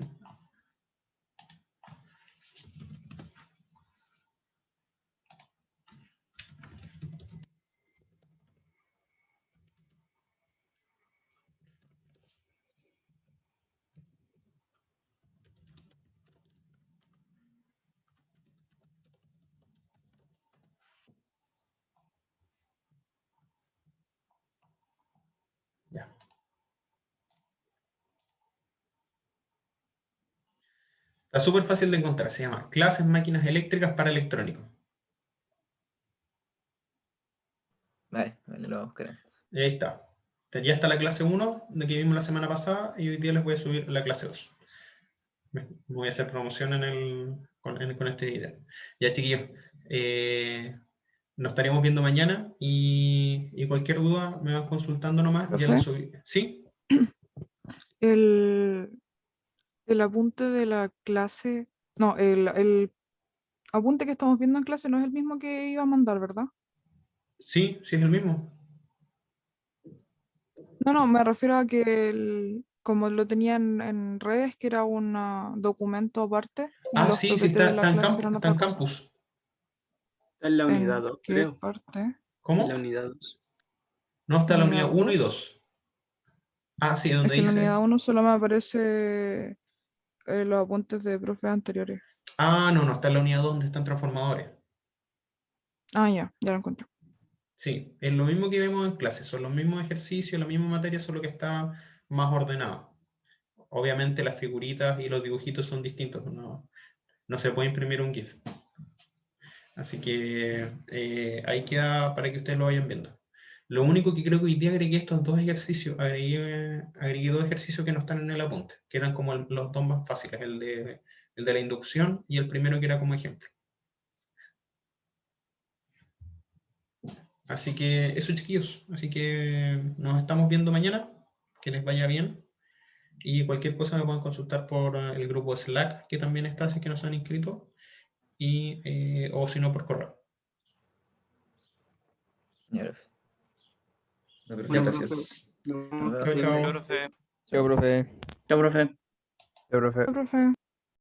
Ya. Está súper fácil de encontrar. Se llama Clases Máquinas Eléctricas para Electrónicos. Vale, lo voy a buscar antes. Y ahí está. Ya está la clase 1 de que vimos la semana pasada y hoy día les voy a subir la clase 2. Voy a hacer promoción con este video. Ya, chiquillos, nos estaremos viendo mañana y cualquier duda me van consultando nomás. Ya ¿Profe? la subí. ¿Sí? El apunte de la clase, no, el apunte que estamos viendo en clase no es el mismo que iba a mandar, ¿verdad? Sí, sí es el mismo. No, me refiero a que como lo tenía en redes, que era un documento aparte, y Ah, los sí, sí PPT de la está en clase eran está en otra cosa. campus. Está en la unidad ¿En 2, qué creo. parte? En ¿Cómo? la unidad 2. No, está en la Unidad unidad 1 y 2. 2. Ah, sí, Es donde que en la dice... unidad 1 solo me aparece los apuntes de profes anteriores. Ah, no, está en la unidad 2 donde están transformadores. Ah, ya lo encontré. Sí, es lo mismo que vemos en clase, son los mismos ejercicios, la misma materia, solo que está más ordenado. Obviamente las figuritas y los dibujitos son distintos, no se puede imprimir un GIF. Así que ahí queda para que ustedes lo vayan viendo. Lo único que creo que hoy día agregué estos 2 ejercicios, agregué 2 ejercicios que no están en el apunte, que eran como los 2 más fáciles, el de la inducción y el primero que era como ejemplo. Así que eso, chiquillos. Así que nos estamos viendo mañana. Que les vaya bien. Y cualquier cosa me pueden consultar por el grupo de Slack, que también está, así que no se han inscrito. O si no, por correo. Ya, profe. Ya, profe, Bueno, gracias. Nos vemos. Nos vemos. Chao, chao. Profe. Chao, profe. Chao, profe. Chao, profe. Profe.